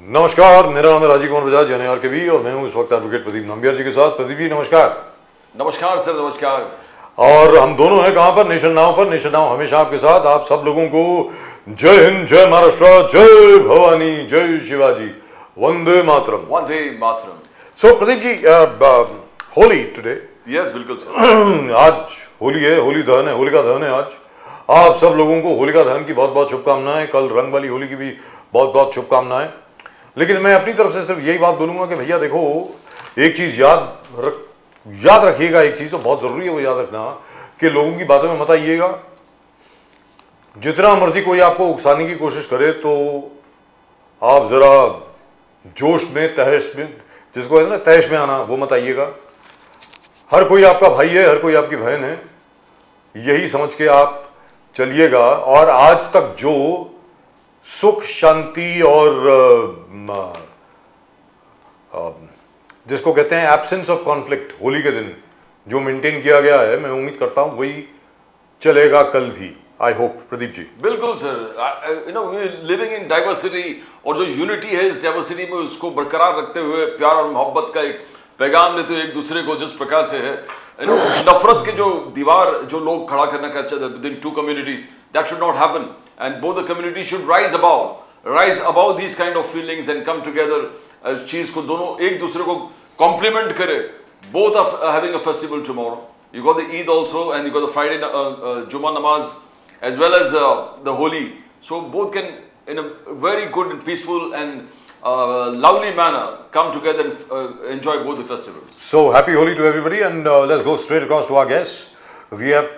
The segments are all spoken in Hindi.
नमस्कार, मेरा नाम है राजीव कुमार बजाज यानी आर के बी और मैं हूं इस वक्त एडवोकेट प्रदीप नंबियार जी के साथ। प्रदीप जी नमस्कार। नमस्कार सर, नमस्कार। और हम दोनों हैं कहां पर? नेशन नाउ पर। नेशन नाउ हमेशा आपके साथ। आप सब लोगों को जय हिंद, जय महाराष्ट्र, जय भवानी, जय शिवाजी, वंदे मातरम। वंदे मातरम। सो प्रदीप जी, होली टुडे। यस, बिल्कुल सर। आज होली है, होली दहन है, होलिका दहन है आज। आप सब लोगों को होलिका दहन की बहुत बहुत शुभकामनाएं। कल रंग वाली होली की भी बहुत बहुत शुभकामनाएं। लेकिन मैं अपनी तरफ से सिर्फ यही बात बोलूंगा कि भैया देखो, एक चीज याद रखिएगा, एक चीज तो बहुत जरूरी है वो याद रखना कि लोगों की बातों में मत आइएगा। जितना मर्जी कोई आपको उकसाने की कोशिश करे तो आप जरा जोश में, तहश में, जिसको कहते हैं ना तहश में आना, वो मत आइएगा। हर कोई आपका भाई है, हर कोई आपकी बहन है, यही समझ के आप चलिएगा। और आज तक जो सुख, शांति और जिसको कहते हैं एब्सेंस ऑफ कॉन्फ्लिक्ट होली के दिन जो मेंटेन किया गया है, मैं उम्मीद करता हूं वही चलेगा कल भी। I hope. प्रदीप जी। बिल्कुल सर। लिविंग इन डाइवर्सिटी, और जो यूनिटी है इस डाइवर्सिटी में, उसको बरकरार रखते हुए प्यार और मोहब्बत का एक पैगाम देते हुए एक दूसरे को जिस प्रकार से है, नफरत के जो दीवार जो लोग खड़ा करना चाहते हैं within two communities, that should not happen and both the community should rise about these kind of feelings and come together. चीज को दोनों एक दूसरे को कॉम्प्लीमेंट करे। Both are having a festival tomorrow. You got the Eid also, and you got the Friday Jummah namaz, as well as the Holi. So both can, in a very good and peaceful and lovely manner, come together and enjoy both the festivals. So happy Holi to everybody, and let's go straight across to our guests. We have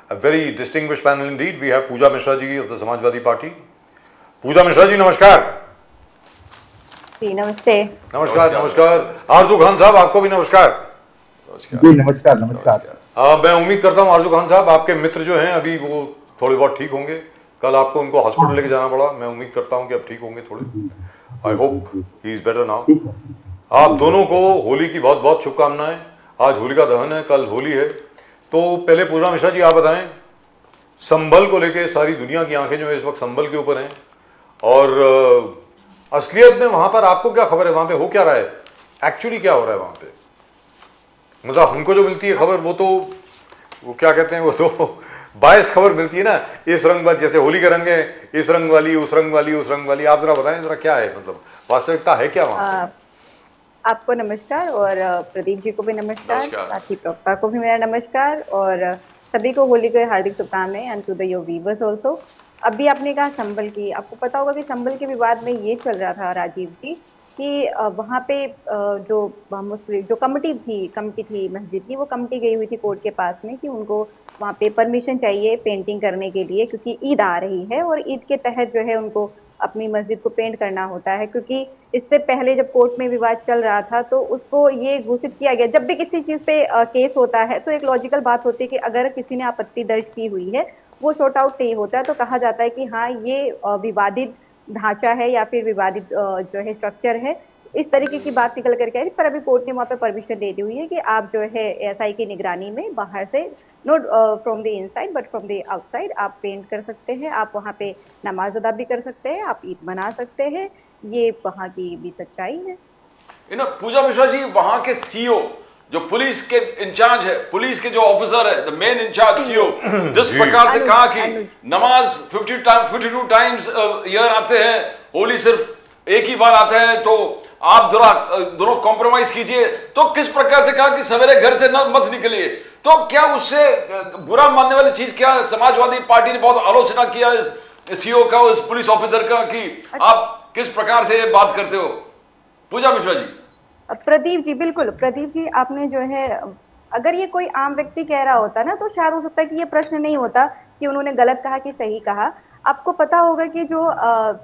a very distinguished panel indeed. We have Pooja Mishra ji of the Samajwadi Party. Pooja Mishra ji, namaskar. जी नमस्ते। नमस्कार। नमस्कार। आरजू खान साहब, आपको भी नमस्कार। जी नमस्कार। नमस्कार। मैं उम्मीद करता हूँ आरजू खान साहब, आपके मित्र जो हैं अभी वो थोड़े बहुत ठीक होंगे। कल आपको उनको हॉस्पिटल लेके जाना पड़ा, मैं उम्मीद करता हूँ कि अब ठीक होंगे थोड़े। I hope he is better now. आप दोनों को होली की बहुत बहुत शुभकामनाएं। आज होलिका दहन है, कल होली है। तो पहले पूजा मिश्रा जी आप बताएं, संभल को लेके सारी दुनिया की आंखें जो है इस वक्त संभल के ऊपर हैं, और असलियत में वहां पर आपको क्या खबर है? वहां पे हो क्या रहा है? एक्चुअली क्या हो रहा है वहां पे? मतलब हमको जो मिलती है खबर वो क्या कहते हैं, वो तो बायस खबर मिलती है ना। इस रंग वाली, जैसे होली के रंग है, इस रंग वाली, उस रंग वाली, उस रंग वाली। आप जरा बताएं जरा क्या है, मतलब वास्तविकता है क्या वहां? आपको नमस्कार, और प्रदीप जी को भी नमस्कार, साथ ही प्रवक्ता को भी मेरा नमस्कार, और सभी को होली के हार्दिक शुभकामनाएं and to the your viewers also. अभी आपने कहा संभल की, आपको पता होगा कि संभल के विवाद में ये चल रहा था राजीव जी कि वहाँ पे जो मुस्लिम जो कमिटी थी मस्जिद की, वो कमिटी गई हुई थी कोर्ट के पास में कि उनको वहाँ पे परमिशन चाहिए पेंटिंग करने के लिए, क्योंकि ईद आ रही है और ईद के तहत जो है उनको अपनी मस्जिद को पेंट करना होता है। क्योंकि इससे पहले जब कोर्ट में विवाद चल रहा था तो उसको ये घोषित किया गया, जब भी किसी चीज़ पे केस होता है तो एक लॉजिकल बात होती है कि अगर किसी ने आपत्ति दर्ज की हुई है, वो शॉर्ट आउट नहीं होता है, तो कहा जाता है कि हाँ ये विवादित ढांचा है या फिर विवादित जो है स्ट्रक्चर है, इस तरीके की बात निकल करके आई। पर अभी कोर्ट ने वहाँ पे परमिशन दे दी हुई है कि आप जो है एसआई की निगरानी में बाहर से, not from the inside but from the outside, आप पेंट कर सकते हैं, आप वहाँ पे नमाज अदा भी कर सकते हैं, आप ईद मना सकते हैं। ये वहाँ की भी सच्चाई है। पूजा मिश्रा जी, वहाँ के सीओ जो पुलिस के इंचार्ज है, पुलिस के जो ऑफिसर है, द मेन इंचार्ज सीओ, जिस प्रकार से कहा कि नमाज 52 टाइम्स ईयर आते हैं, होली सिर्फ एक ही बार आता है, तो आप दोनों कॉम्प्रोमाइज कीजिए। तो किस प्रकार से कहा कि सवेरे घर से मत निकलिए। तो क्या उससे बुरा मानने वाली चीज क्या? समाजवादी पार्टी ने बहुत आलोचना किया इस सीओ का, इस पुलिस ऑफिसर का, कि आप किस प्रकार से ये बात करते हो। पूजा मिश्रा जी। प्रदीप जी, बिल्कुल प्रदीप जी, आपने जो है, अगर ये कोई आम व्यक्ति कह रहा होता ना तो शायद हो सकता है कि ये प्रश्न नहीं होता कि उन्होंने गलत कहा कि सही कहा। आपको पता होगा कि जो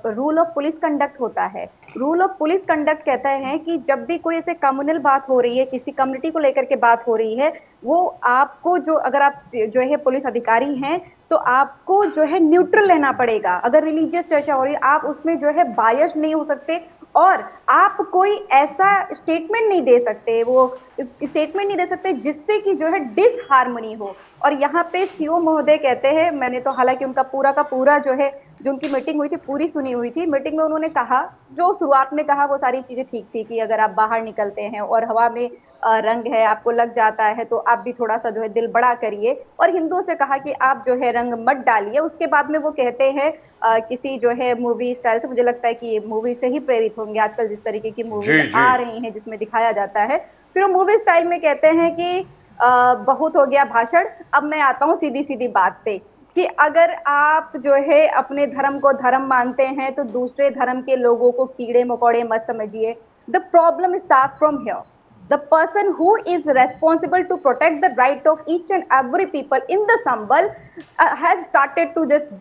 रूल ऑफ पुलिस कंडक्ट होता है, रूल ऑफ पुलिस कंडक्ट कहता है कि जब भी कोई ऐसे कम्युनल बात हो रही है, किसी कम्युनिटी को लेकर के बात हो रही है, वो आपको जो, अगर आप जो है पुलिस अधिकारी हैं तो आपको जो है न्यूट्रल रहना पड़ेगा। अगर रिलीजियस चर्चा हो रही है, आप उसमें जो है बायस नहीं हो सकते, और आप कोई ऐसा स्टेटमेंट नहीं दे सकते, वो स्टेटमेंट नहीं दे सकते जिससे कि जो है डिसहार्मनी हो। और यहाँ पे सीओ महोदय कहते हैं, मैंने तो हालांकि उनका पूरा का पूरा जो है जो उनकी मीटिंग हुई थी पूरी सुनी हुई थी। मीटिंग में उन्होंने कहा, जो शुरुआत में कहा वो सारी चीजें ठीक थी कि अगर आप बाहर निकलते हैं और हवा में रंग है आपको लग जाता है तो आप भी थोड़ा सा जो है दिल बड़ा करिए, और हिंदुओं से कहा कि आप जो है रंग मत डालिए। उसके बाद में वो कहते हैं किसी जो है मूवी स्टाइल से, मुझे लगता है कि ये मूवी से ही प्रेरित होंगे आजकल जिस तरीके की मूवी आ रही हैं जिसमें दिखाया जाता है। फिर वो मूवी स्टाइल में कहते हैं कि बहुत हो गया भाषण, अब मैं आता हूँ सीधी सीधी बात पे, कि अगर आप जो है अपने धर्म को धर्म मानते हैं तो दूसरे धर्म के लोगों को कीड़े मकोड़े मत समझिए। The problem start from here. The person who is responsible to protect the right of each and every people in the Sambal has started to just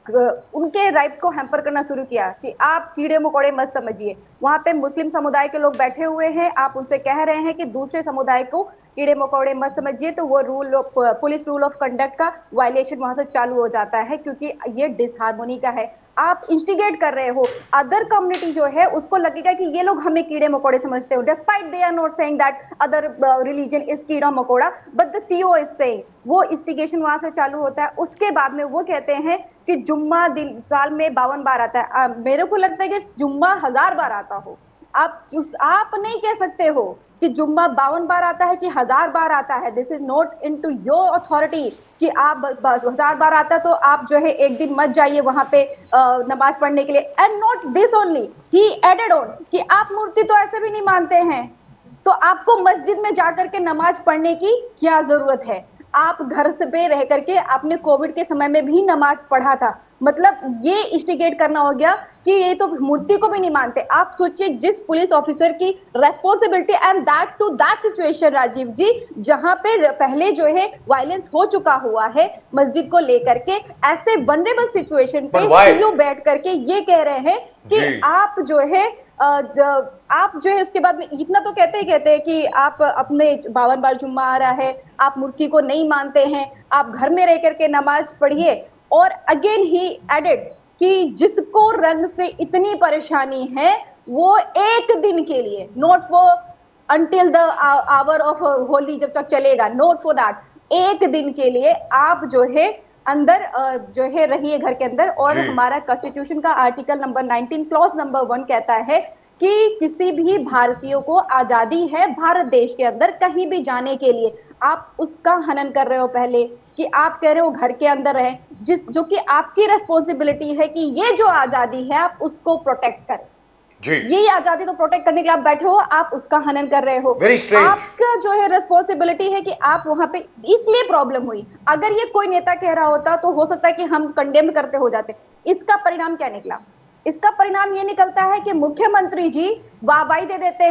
उनके राइट को हैम्पर करना शुरू किया कि आप कीड़े मकोड़े मत समझिए। वहां पे मुस्लिम समुदाय के लोग बैठे हुए हैं, आप उनसे कह रहे हैं कि दूसरे समुदाय को कीड़े मकोड़े मत समझिए, तो वो पुलिस रूल ऑफ कंडक्ट का वायलेशन वहां से चालू हो जाता है, क्योंकि ये डिसहार्मोनी का है। आप इंस्टिगेट कर रहे हो, अदर कम्युनिटी जो है उसको लगेगा कि ये लोग हमें कीड़े मकोड़े समझते हो, despite they are not saying that other religion is कीड़ा मकोड़ा, but the CO is saying. वो इंस्टिगेशन वहां से चालू होता है। उसके बाद में वो कहते हैं कि जुम्मा दिन साल में 52 बार आता है। मेरे को लगता है कि जुम्मा 1000 बार आता हो। आप नहीं कह सकते हो कि जुम्मा 52 बार आता है कि 1000 बार आता है। This is not into your authority कि आप 1000 बार आता है तो आप जो है एक दिन मत जाइए वहां पे नमाज पढ़ने के लिए। And not this only, he added on कि आप मूर्ति तो ऐसे भी नहीं मानते हैं, तो आपको मस्जिद में जाकर के नमाज पढ़ने की क्या जरूरत है? आप घर से पे रह करके आपने कोविड के समय में भी नमाज पढ़ा था। मतलब ये इंस्टिगेट करना हो गया कि ये तो मूर्ति को भी नहीं मानते। आप सोचिए जिस पुलिस ऑफिसर की responsibility, and that to that situation Rajiv ji, जहां पे पहले जो है वायलेंस हो चुका हुआ है मस्जिद को लेकर के, ऐसे वनरेबल सिचुएशन पे सीईओ बैठ करके ये कह रहे हैं कि आप जो है उसके बाद में इतना तो कहते हैं कि आप अपने 52 बार जुम्मा आ रहा है, आप मूर्ति को नहीं मानते हैं, आप घर में रह करके नमाज पढ़िए। और अगेन ही एडेड कि जिसको रंग से इतनी परेशानी है वो एक दिन के लिए, not for until the hour of Holi, जब तक चलेगा, नॉट फॉर दैट, एक दिन के लिए आप जो है अंदर जो है रहिए घर के अंदर। और हमारा कॉन्स्टिट्यूशन का आर्टिकल नंबर 19 क्लॉज नंबर 1 कहता है कि किसी भी भारतीय को आजादी है भारत देश के अंदर कहीं भी जाने के लिए। आप उसका हनन कर रहे हो पहले कि आप कह रहे हो घर के अंदर रहे, जो कि आपकी रेस्पॉन्सिबिलिटी है कि ये जो आजादी है आप उसको प्रोटेक्ट करें। यही आजादी तो प्रोटेक्ट करने के लिए आप बैठे हो, आप उसका हनन कर रहे हो। आपका जो है रेस्पॉन्सिबिलिटी है कि आप वहां पे, इसलिए प्रॉब्लम हुई। अगर ये कोई नेता कह रहा होता तो हो सकता है कि हम कंडेम करते हो जाते। इसका परिणाम क्या निकला? इसका परिणाम ये निकलता है कि मुख्यमंत्री जी वाहवाही देते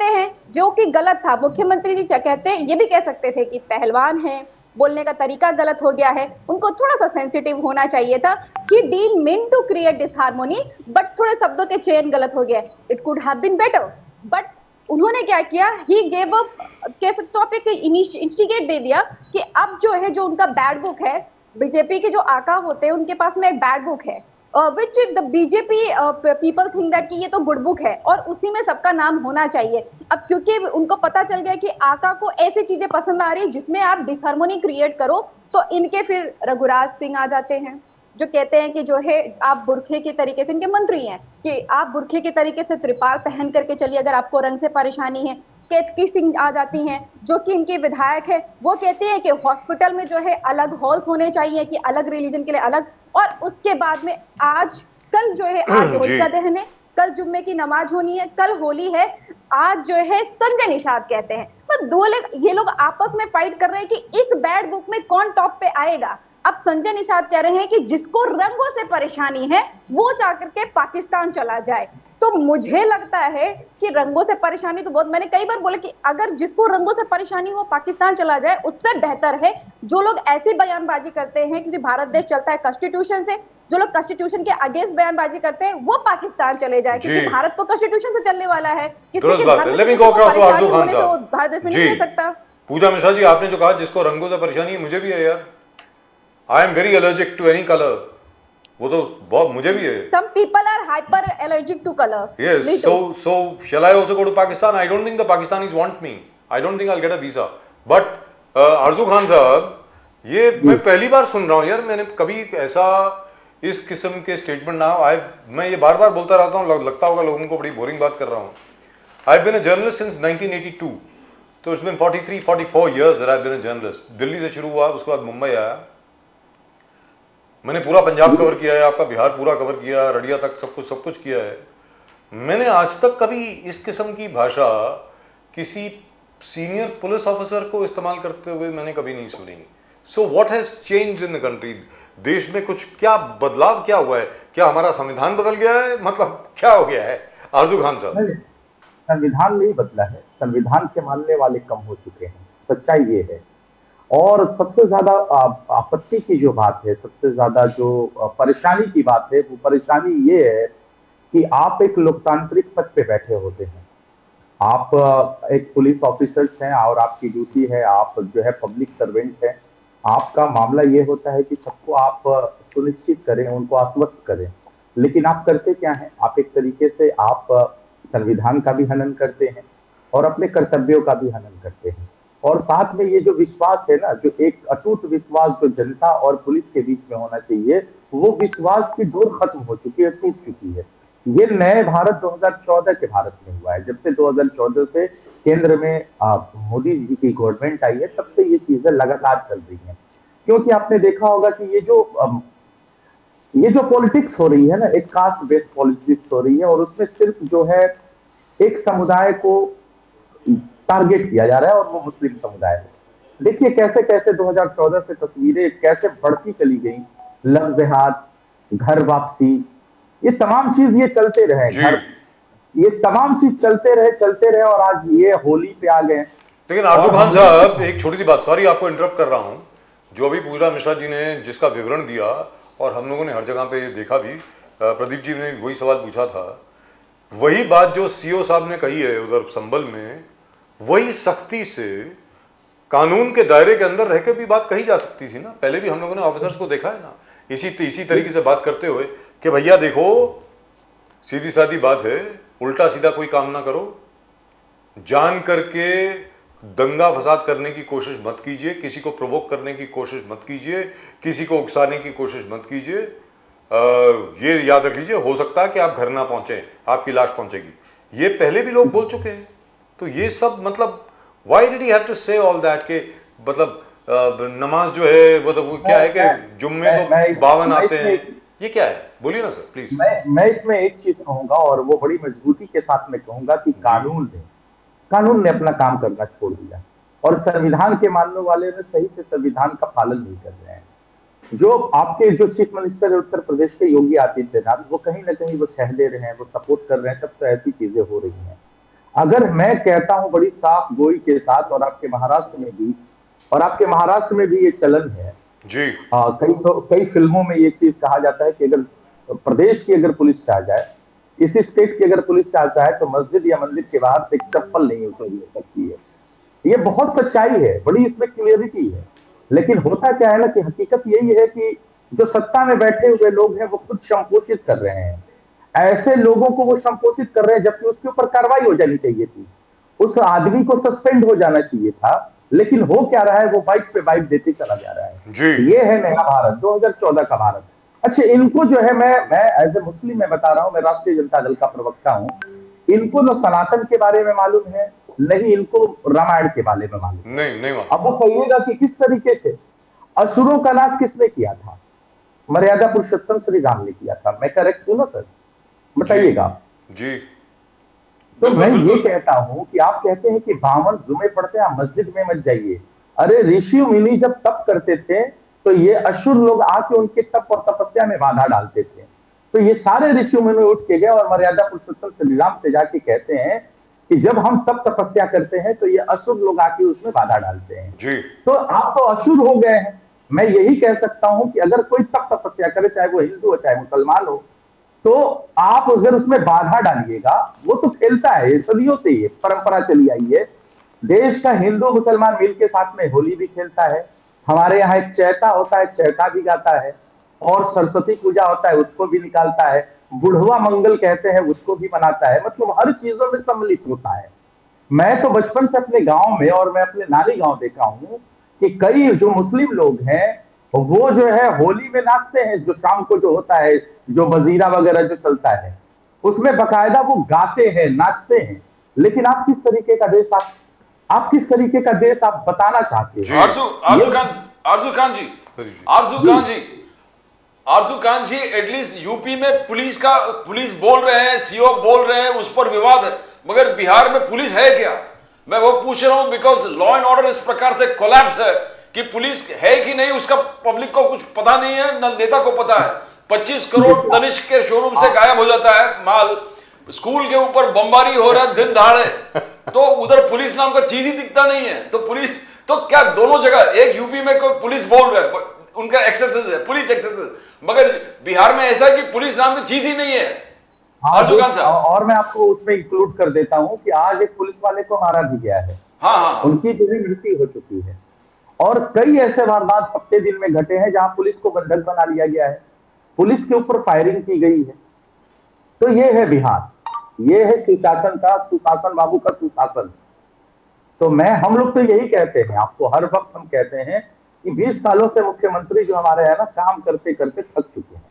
हैं, जो कि गलत था। मुख्यमंत्री जी कहते, ये भी कह सकते थे कि पहलवान है, बोलने का तरीका गलत हो गया है, उनको थोड़ा सा सेंसिटिव होना चाहिए था। He didn't mean to create disharmony, but थोड़े शब्दों के चयन गलत हो गया। It could have been better, but उन्होंने क्या किया? He gave up, कह सकते हो आप, एक इंस्टिगेट दे दिया कि अब जो है, जो उनका बैड बुक है, बीजेपी के जो आका होते हैं उनके पास में एक बैड बुक है, which the BJP people think that कि ये तो गुड बुक है और उसी में सबका नाम होना चाहिए। अब क्योंकि उनको पता चल गया कि आका को ऐसी चीजें पसंद आ रही है जिसमें आप डिसहार्मोनी क्रिएट करो, तो इनके फिर रघुराज सिंह आ जाते हैं जो कहते हैं कि जो है आप बुरखे के तरीके से, इनके मंत्री हैं, कि आप बुरखे के तरीके से त्रिपाल पहन करके चलिए अगर आपको रंग से परेशानी है। केतकी सिंह आ जाती हैं जो कि इनकी विधायक है, वो कहती है कि हॉस्पिटल में जो है अलग हॉल्स होने चाहिए, कि अलग रिलीजन के लिए अलग। और उसके बाद में कल जो है, आज होली का दहन है, कल जुम्मे की नमाज होनी है, कल होली है, आज जो है संजय निषाद कहते हैं। ये लोग आपस में फाइट कर रहे हैं कि इस बैड बुक में कौन टॉप पे आएगा। अब संजय निषाद कह रहे हैं कि जिसको रंगों से परेशानी है वो जाकर के पाकिस्तान चला जाए। तो मुझे लगता है कि रंगों से परेशानी तो बहुत, मैंने कई बार बोला कि अगर जिसको रंगों से परेशानी हो पाकिस्तान चला जाए, उससे बेहतर है जो लोग ऐसी बयानबाजी करते हैं, क्योंकि भारत देश चलता है कॉन्स्टिट्यूशन से, जो लोग कॉन्स्टिट्यूशन के अगेंस्ट बयानबाजी करते हैं वो पाकिस्तान चले जाए, क्योंकि भारत तो कॉन्स्टिट्यूशन से चलने वाला है। किसी के भारत देश में नहीं रह सकता। पूजा मिश्रा जी, आपने जो कहा जिसको रंगों से परेशानी है, मुझे भी है यार। I am very allergic to any colour. वो तो बहुत, मुझे भी है। Some people are hyper allergic to color. Yes. So shall I also go to Pakistan? I don't think the Pakistanis want me. I don't think I'll get a visa. But आरजू खान साहब, ये मैं पहली बार सुन रहा हूँ यार। मैंने कभी ऐसा इस किस्म के स्टेटमेंट ना हो। मैं ये बार बार बोलता रहता हूँ, लगता होगा लोगों को बड़ी बोरिंग बात कर रहा हूँ। I been a journalist since 1982, तो it's been 43-44 years that I been a journalist. Delhi से शुरू हुआ, उसके बाद मुंबई आया, मैंने पूरा पंजाब कवर किया है, आपका बिहार पूरा कवर किया, रडिया तक सब कुछ किया है। मैंने आज तक कभी इस किस्म की भाषा किसी सीनियर पुलिस ऑफिसर को इस्तेमाल करते हुए मैंने कभी नहीं सुनी। So what has changed in the country? देश में कुछ क्या बदलाव क्या हुआ है? क्या हमारा संविधान बदल गया है? मतलब क्या हो गया है आरजू खान साहब? संविधान नहीं बदला है, संविधान के मानने वाले कम हो चुके हैं, सच्चाई ये है। और सबसे ज्यादा आपत्ति की जो बात है, सबसे ज्यादा जो परेशानी की बात है, वो परेशानी ये है कि आप एक लोकतांत्रिक पद पे बैठे होते हैं, आप एक पुलिस ऑफिसर्स हैं और आपकी ड्यूटी है, आप जो है पब्लिक सर्वेंट हैं। आपका मामला ये होता है कि सबको आप सुनिश्चित करें, उनको आश्वस्त करें, लेकिन आप करते क्या हैं? आप एक तरीके से आप संविधान का भी हनन करते हैं और अपने कर्तव्यों का भी हनन करते हैं। और साथ में ये जो विश्वास है ना, जो एक अटूट विश्वास जो जनता और पुलिस के बीच में होना चाहिए, वो विश्वास की डोर खत्म हो चुकी है, टूट चुकी है। ये नए भारत 2014 के भारत में हुआ है। जब से 2014 से केंद्र में मोदी जी की गवर्नमेंट आई है, तब से ये चीजें लगातार चल रही हैं। क्योंकि आपने देखा होगा कि ये जो पॉलिटिक्स हो रही है ना, एक कास्ट बेस्ड पॉलिटिक्स हो रही है, और उसमें सिर्फ जो है एक समुदाय को टारगेट किया जा रहा है, और वो मुस्लिम समुदाय है। देखिए कैसे कैसे 2014 से तस्वीरें कैसे बढ़ती चली गई, लव जिहाद, घर वापसी, ये तमाम चीज ये चलते रहे, ये तमाम चीज चलते रहे और आज ये होली पे आ गए। लेकिन आरजू खान साहब, एक छोटी सी बात, सॉरी आपको इंटरप्ट कर रहा हूं, जो अभी पूजा मिश्रा जी ने जिसका विवरण दिया और हम लोगों ने हर जगह पे देखा भी, प्रदीप जी ने वही सवाल पूछा था, वही बात जो सीओ साहब ने कही है उधर संभल में, वही सख्ती से कानून के दायरे के अंदर रह के भी बात कही जा सकती थी ना। पहले भी हम लोगों ने ऑफिसर्स को देखा है ना इसी तरीके से बात करते हुए कि भैया देखो सीधी सादी बात है, उल्टा सीधा कोई काम ना करो, जान करके दंगा फसाद करने की कोशिश मत कीजिए, किसी को प्रोवोक करने की कोशिश मत कीजिए, किसी को उकसाने की कोशिश मत कीजिए। ये याद रख लीजिए, हो सकता है कि आप घर ना पहुंचे, आपकी लाश पहुंचेगी। ये पहले भी लोग बोल चुके हैं। तो ये सब मतलब why did he have to say all that के मतलब नमाज जो है वो तो क्या है कि जुम्मे तो 52 आते हैं, ये क्या है? बोलिए ना सर प्लीज। मैं इसमें एक चीज कहूंगा और वो बड़ी मजबूती के साथ में कहूंगा कि कानून ने अपना काम करना छोड़ दिया और संविधान के मानने वाले में सही से संविधान का पालन नहीं कर रहे हैं। जो आपके जो चीफ मिनिस्टर है उत्तर प्रदेश के योगी आदित्यनाथ, वो कहीं ना कहीं वो सह दे रहे हैं, वो सपोर्ट कर रहे हैं, तब तो ऐसी चीजें हो रही हैं। अगर मैं कहता हूं बड़ी साफ गोई के साथ, और आपके महाराष्ट्र में भी ये चलन है जी। कई फिल्मों में ये चीज कहा जाता है कि अगर प्रदेश की अगर पुलिस आ जाए, इसी स्टेट की अगर पुलिस आ जाए, तो मस्जिद या मंदिर के बाहर से एक चप्पल नहीं उछाली जा सकती है। ये बहुत सच्चाई है, बड़ी इसमें क्लियरिटी है। लेकिन होता क्या है ना कि हकीकत यही है कि जो सत्ता में बैठे हुए लोग हैं वो खुद संपोषित कर रहे हैं, ऐसे लोगों को वो संपोषित कर रहे हैं, जबकि उसके ऊपर कार्रवाई हो जानी चाहिए थी, उस आदमी को सस्पेंड हो जाना चाहिए था। लेकिन हो क्या रहा है, वो बाइक पे बाइक देते चला जा रहा है जी। ये है नया भारत, 2014 का भारत। अच्छा, इनको जो है मैं एज ए मुस्लिम मैं बता रहा हूं, मैं राष्ट्रीय जनता दल का प्रवक्ता हूं, इनको न सनातन के बारे में मालूम है, नहीं इनको रामायण के बारे में मालूम नहीं। अब वो कहिएगा कि किस तरीके से असुरों का नाश किसने किया था? मर्यादा पुरुषोत्तम श्री राम ने किया था। मैं करेक्ट हूं ना सर? बताइएगा जी। तो मैं ये कहता हूं कि आप कहते हैं कि 52 जुमे पढ़ते हैं, मस्जिद में मत जाइए। अरे ऋषि मुनि जब तप करते थे तो ये असुर लोग आके उनके तप और तपस्या में बाधा डालते थे। तो ये सारे ऋषि मुनि उठ के गए और मर्यादा पुरुषोत्तम श्री राम से जाके कहते हैं कि जब हम तप तपस्या करते हैं तो ये असुर लोग आके उसमें बाधा डालते हैं जी। तो आप तो असुर हो गए हैं। मैं यही कह सकता हूं कि अगर कोई तप तपस्या करे, चाहे वो हिंदू हो चाहे मुसलमान हो, तो आप अगर उसमें बाधा डालिएगा, वो तो फैलता है, सदियों से ये परंपरा चली आई है। देश का हिंदू मुसलमान मिल के साथ में होली भी खेलता है, हमारे यहाँ एक चैता होता है, चैता भी गाता है, और सरस्वती पूजा होता है उसको भी निकालता है, बुढ़वा मंगल कहते हैं उसको भी मनाता है, मतलब हर चीजों में सम्मिलित होता है। मैं तो बचपन से अपने गांव में और मैं अपने नानी गांव देखा हूं कि कई जो मुस्लिम लोग हैं वो जो है होली में नाचते हैं, जो शाम को जो होता है, जो मजीरा वगैरह जो चलता है, उसमें बकायदा वो गाते हैं, नाचते हैं। लेकिन आप किस तरीके का देश आप किस तरीके का देश आप बताना चाहते हैं? आरजू खान जी एटलीस्ट यूपी में पुलिस बोल रहे हैं, सीओ बोल रहे हैं, उस पर विवाद है, मगर बिहार में पुलिस है क्या? मैं वो पूछ रहा हूं बिकॉज लॉ एंड ऑर्डर इस प्रकार से कोलैप्स है कि पुलिस है कि नहीं उसका पब्लिक को कुछ पता नहीं है, न नेता को पता है। 25 करोड़ तनिष्क के शोरूम से गायब हो जाता है माल, स्कूल के ऊपर बमबारी हो रहा है दिन दहाड़े, तो उधर पुलिस नाम का चीज ही दिखता नहीं है। तो पुलिस तो क्या दोनों जगह, एक यूपी में कोई पुलिस बोल रहा है उनका एक्सेसेस है, पुलिस एक्सेसेस, मगर बिहार में ऐसा है कि पुलिस नाम की चीज ही नहीं है। आरजू खान साहब, और मैं आपको उसमें इंक्लूड कर देता हूं कि आज एक पुलिस वाले को मारा भी गया है। हाँ, उनकी जो है मृत्यु हो चुकी है। और कई ऐसे वारदात हफ्ते दिन में घटे हैं जहां पुलिस को बंधक बना लिया गया है, पुलिस के ऊपर फायरिंग की गई है। तो ये है बिहार, ये है सुशासन का, सुशासन बाबू का सुशासन। तो हम लोग तो यही कहते हैं, आपको हर वक्त हम कहते हैं कि 20 सालों से मुख्यमंत्री जो हमारे है ना, काम करते करते थक चुके हैं,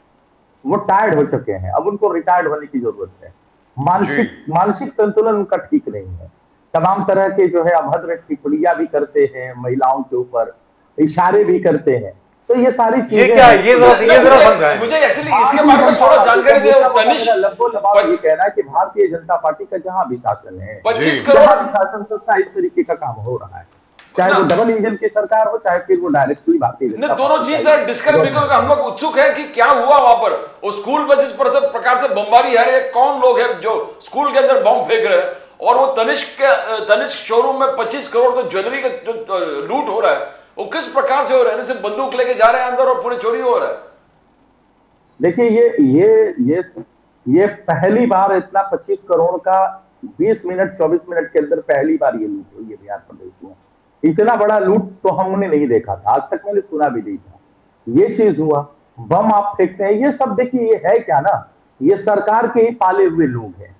वो टायर्ड हो चुके हैं, अब उनको रिटायर्ड होने की जरूरत है। मानसिक संतुलन उनका ठीक नहीं है, तमाम तरह के जो है अभद्र टिप्पणियां भी करते हैं, महिलाओं के ऊपर इशारे भी करते हैं। तो ये सारी चीजें, ये क्या है? ये जरा समझाएं मुझे एक्चुअली इसके बारे में थोड़ा जानकारी दे। तनिष्क ये कहना है कि भारतीय जनता पार्टी का जहां भी शासन है, 25 करोड़ शासन सत्ता इस तरीके का काम हो रहा है, चाहे वो डबल इंजन की सरकार हो, चाहे फिर वो डायरेक्टली भारतीय जनता पार्टी। दोनों चीज डिस्कस भी करेंगे। हम लोग उत्सुक है कि क्या हुआ वहां पर, वो स्कूल में जिस प्रकार से बमबारी है, कौन लोग हैं जो स्कूल के अंदर बम फेंक रहे हैं, और वो तनिष्क शोरूम में 25 करोड़ का ज्वेलरी का जो लूट हो रहा है, वो किस प्रकार से हो रहा है? सिर्फ बंदूक लेके जा रहे हैं अंदर और पूरी चोरी हो रहा है। देखिए ये पहली बार इतना 25 करोड़ का 20 मिनट 24 मिनट के अंदर पहली बार ये लूट हुई है बिहार प्रदेश में। इतना बड़ा लूट तो हमने नहीं देखा था, आज तक मैंने सुना भी नहीं था। ये चीज हुआ, बम आप फेंकते हैं, ये सब देखिए ये है क्या ना, ये सरकार के ही पाले हुए लोग हैं।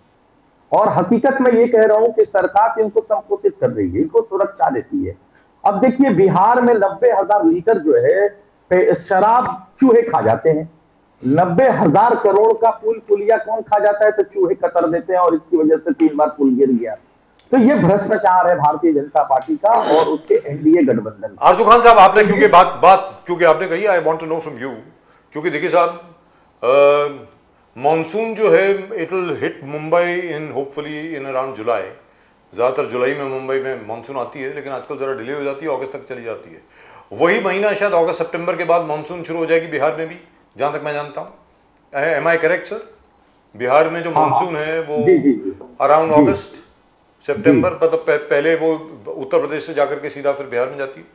और हकीकत में ये कह रहा हूं कि सरकार इनको संपोषित कर रही है, इनको सुरक्षा देती है। अब देखिए बिहार में 90,000 लीटर जो है शराब चूहे खा जाते हैं। 90,000 करोड़ का पुलिया कौन खा जाता है? तो चूहे कतर देते हैं, और इसकी वजह से 3 बार पुल गिर गया। तो ये भ्रष्टाचार है भारतीय जनता पार्टी का और उसके एनडीए गठबंधन। आरजू खान साहब, आपने क्योंकि आपने कही, I want to know from you, क्योंकि देखिए साहब, मॉनसून जो है it will hit Mumbai in hopefully in around July. ज़्यादातर जुलाई में मुंबई में मानसून आती है, लेकिन आजकल ज़रा डिले हो जाती है, अगस्त तक चली जाती है। वही महीना शायद अगस्त सितंबर के बाद मानसून शुरू हो जाएगी बिहार में भी, जहाँ तक मैं जानता हूँ। Am I correct sir? Bihar में जो मानसून है वो अराउंड अगस्त सितंबर, मतलब पहले वो उत्तर प्रदेश से जाकर के सीधा फिर बिहार में जाती है।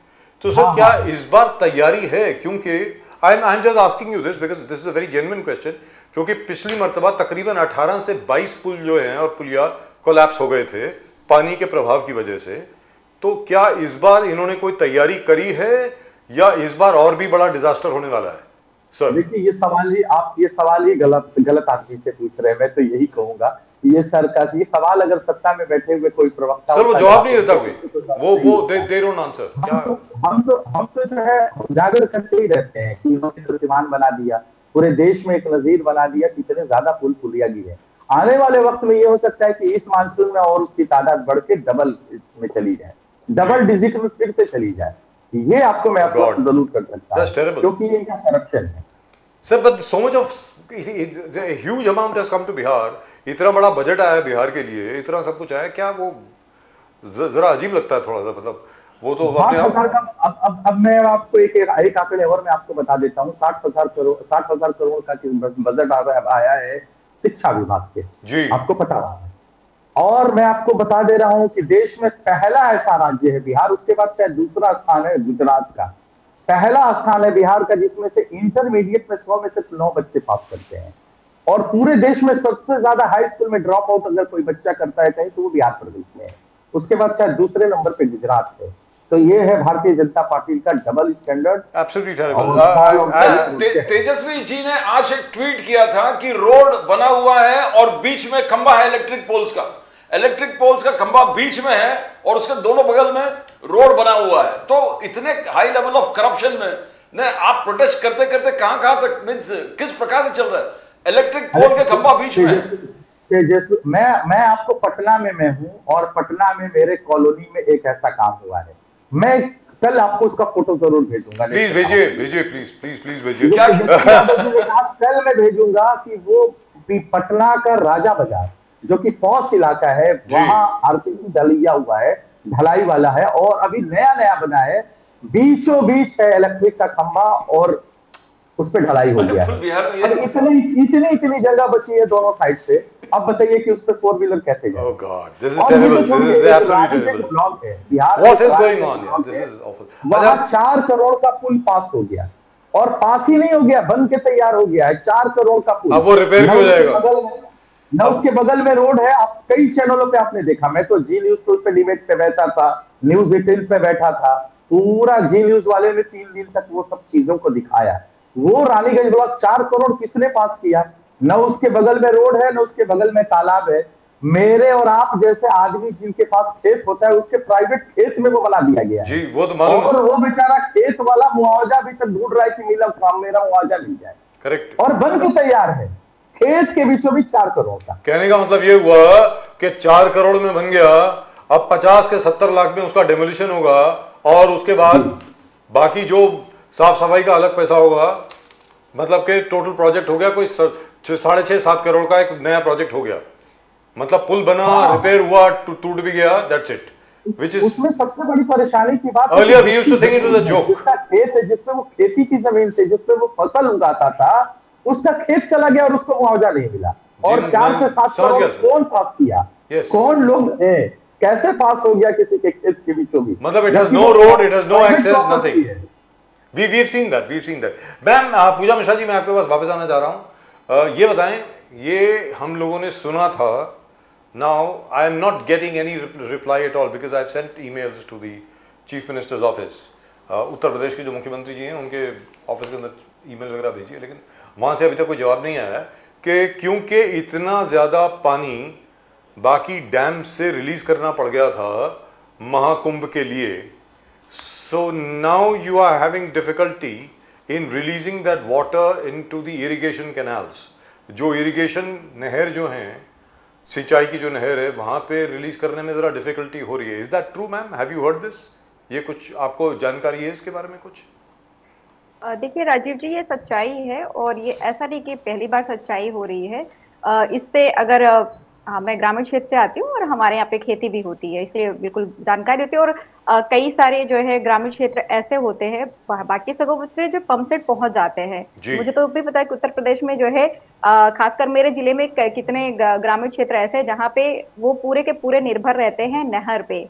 तो सर क्या इस बार तैयारी है? क्योंकि I am just asking you this because this is a very genuine question, क्योंकि पिछली मरतबा तकरीबन 18 से 22 पुल जो हैं और पुलिया कोलैप्स हो गए थे पानी के प्रभाव की वजह से। तो क्या इस बार इन्होंने कोई तैयारी करी है, या इस बार और भी बड़ा डिजास्टर होने वाला है? सर देखिए, ये सवाल ही गलत आदमी से पूछ रहे हैं। मैं तो यही कहूंगा ये सवाल अगर सत्ता में बैठे हुए कोई प्रवक्ता, सर वो जवाब नहीं देता कोई, वो दे डोंट आंसर। हम तो जो है उजागर करते ही रहते हैं कि इन्होंने कीर्तिमान बना दिया, पूरे देश में एक नजीर बना दिया, कितने ज्यादा पुल पुलिया गिरे। आने वाले वक्त में ये हो सकता है कि इस मानसून में और उसकी तादाद बढ़ के डबल में चली जाए, डबल डिजिट में फिर से चली जाए। ये आपको मैं जरूर कर सकता हूं, क्योंकि ये इनका करप्शन है। Sir but so much of huge amount has come to Bihar, इतना बड़ा बजट आया है बिहार के लिए, इतना सब कुछ आया, क्या वो जरा अजीब लगता है थोड़ा सा, मतलब वो तो अपने आप। अब मैं आपको एक आंकड़े और मैं आपको बता देता हूँ। 60,000 करोड़ का बजट आया है शिक्षा विभाग के, जी आपको पता है। और मैं आपको बता दे रहा हूं कि देश में पहला ऐसा राज्य है बिहार, उसके बाद शायद दूसरा स्थान है गुजरात का, पहला स्थान है बिहार का जिसमें से इंटरमीडिएट में 100 में से 9 बच्चे पास करते हैं। और पूरे देश में सबसे ज्यादा हाई स्कूल में ड्रॉप आउट अगर कोई बच्चा करता है कहीं, तो वो बिहार प्रदेश में है। उसके बाद शायद दूसरे नंबर पे गुजरात है। तो ये है भारतीय जनता पार्टी का double standard. Absolutely terrible. Tejashwi ji ने आज एक ट्वीट किया था कि रोड बना हुआ है और बीच में खंबा है इलेक्ट्रिक पोल्स का खंबा बीच में है और उसके दोनों बगल में रोड बना हुआ है। तो इतने हाई लेवल ऑफ करप्शन में नहीं, आप प्रोटेस्ट करते करते कहां तक, मीन्स किस प्रकार से चल रहा है? इलेक्ट्रिक पोल के खंभा बीच में है। तेजस्वी, मैं आपको पटना में मैं हूं, और पटना में मेरे कॉलोनी में एक ऐसा काम हुआ है। मैं कल आपको उसका फोटो जरूर भेजूंगा। प्लीज भेजिए, भेजिए, प्लीज भेजिए। क्या कल मैं भेजूंगा कि वो पटना का राजा बाजार, जो कि पॉश इलाका है, वहां आरसीसी डलिया हुआ है, ढलाई वाला है, और अभी नया नया बना है, बीचों बीच है इलेक्ट्रिक का खंभा, और उस पर ढलाई हो गया है। अब इतनी जगह बची है दोनों साइड से। अब बताइए कि उस पर 4 व्हीलर कैसे जाए? Oh God, this is terrible. This is absolutely terrible. Block है Bihar. What is going on here? This is awful. वहां 4 करोड़ का पुल पास हो गया, और पास ही नहीं हो गया, बन के तैयार हो गया है 4 करोड़ का पुल। अब वो रिपेयर भी हो जाएगा। ना उसके बगल में रोड है। आप कई चैनलों पे आपने देखा, मैं तो जी न्यूज पे डिबेट पे बैठा था, न्यूज 18 पे बैठा था, पूरा जी न्यूज वाले ने 3 दिन तक वो सब चीजों को दिखाया। वो रानीगंज ब्लॉक 4 करोड़ किसने पास किया? न उसके बगल में रोड है, न उसके बगल में तालाब है। मेरे और आप जैसे आदमी जिनके पास खेत होता है, उसके प्राइवेट खेत में वो बना दिया गया है। जी, वो तो मालूम है। और वो बेचारा खेत वाला मुआवजा भी तक ढूंढ रहा है कि मेरा मुआवजा मिल जाए। करेक्ट। और बन के तैयार है, खेत के बीचों बीच 4 करोड़ का। कहने का मतलब ये हुआ कि 4 करोड़ में बन गया, अब 50 के 70 लाख में उसका डेमोलिशन होगा, और उसके बाद बाकी जो साफ सफाई का अलग पैसा होगा। मतलब कि टोटल प्रोजेक्ट हो गया कोई 6.5-7 करोड़ का एक नया प्रोजेक्ट हो गया। मतलब पुल बना, रिपेयर हुआ, टूट भी गया, दैट्स इट। Which is उसमें सबसे बड़ी परेशानी की बात earlier we used to think it was a joke. जिसका खेत है, जिसमें वो खेती की जमीन थी, जिसमें वो फसल उगाता था, उसका खेत चला गया और उसको मुआवजा नहीं मिला। और 4 से 7 करोड़ कौन पास किया? कौन लोग है? कैसे पास हो गया किसी के खेत के बीचों बीच? मतलब it has no road, it has no access, nothing. We've seen that. Ma'am, Pooja Mishra ji, मैं आपके पास वापस आना चाह रहा हूँ। ये बताएं, ये हम लोगों ने सुना था। Now I am not getting any reply at all because I've sent emails to the Chief Minister's office. Uttar Pradesh के जो मुख्यमंत्री जी हैं, उनके ऑफिस के अंदर ईमेल वगैरह भेजी है, लेकिन वहाँ से अभी तक कोई जवाब नहीं आया है कि क्योंकि इतना ज़्यादा पानी बाकी डैम से रिलीज करना पड़ गया था महाकुंभ के लिए। So now you are having difficulty in releasing that water into the irrigation canals. जो इरिगेशन नहर जो हैं, सिंचाई की जो नहर है, वहाँ पे रिलीज करने में ज़रा डिफिकल्टी हो रही है। Is that true ma'am? Have you heard this? ये कुछ आपको जानकारी है इसके बारे में कुछ? देखिए राजीव जी, ये सच्चाई है, और ये ऐसा नहीं कि पहली बार सच्चाई हो रही है। इससे अगर मैं ग्रामीण क्षेत्र से आती हूँ और हमारे यहाँ पे खेती भी होती है, इसलिए बिल्कुल जानकारी होती है। और कई सारे जो है ग्रामीण क्षेत्र ऐसे होते हैं बाकी जगहों से जो पंप सेट पहुंच जाते हैं। मुझे तो भी पता है कि उत्तर प्रदेश में जो है खासकर मेरे जिले में कितने ग्रामीण क्षेत्र ऐसे हैं जहाँ पे वो पूरे के पूरे निर्भर रहते हैं नहर पे।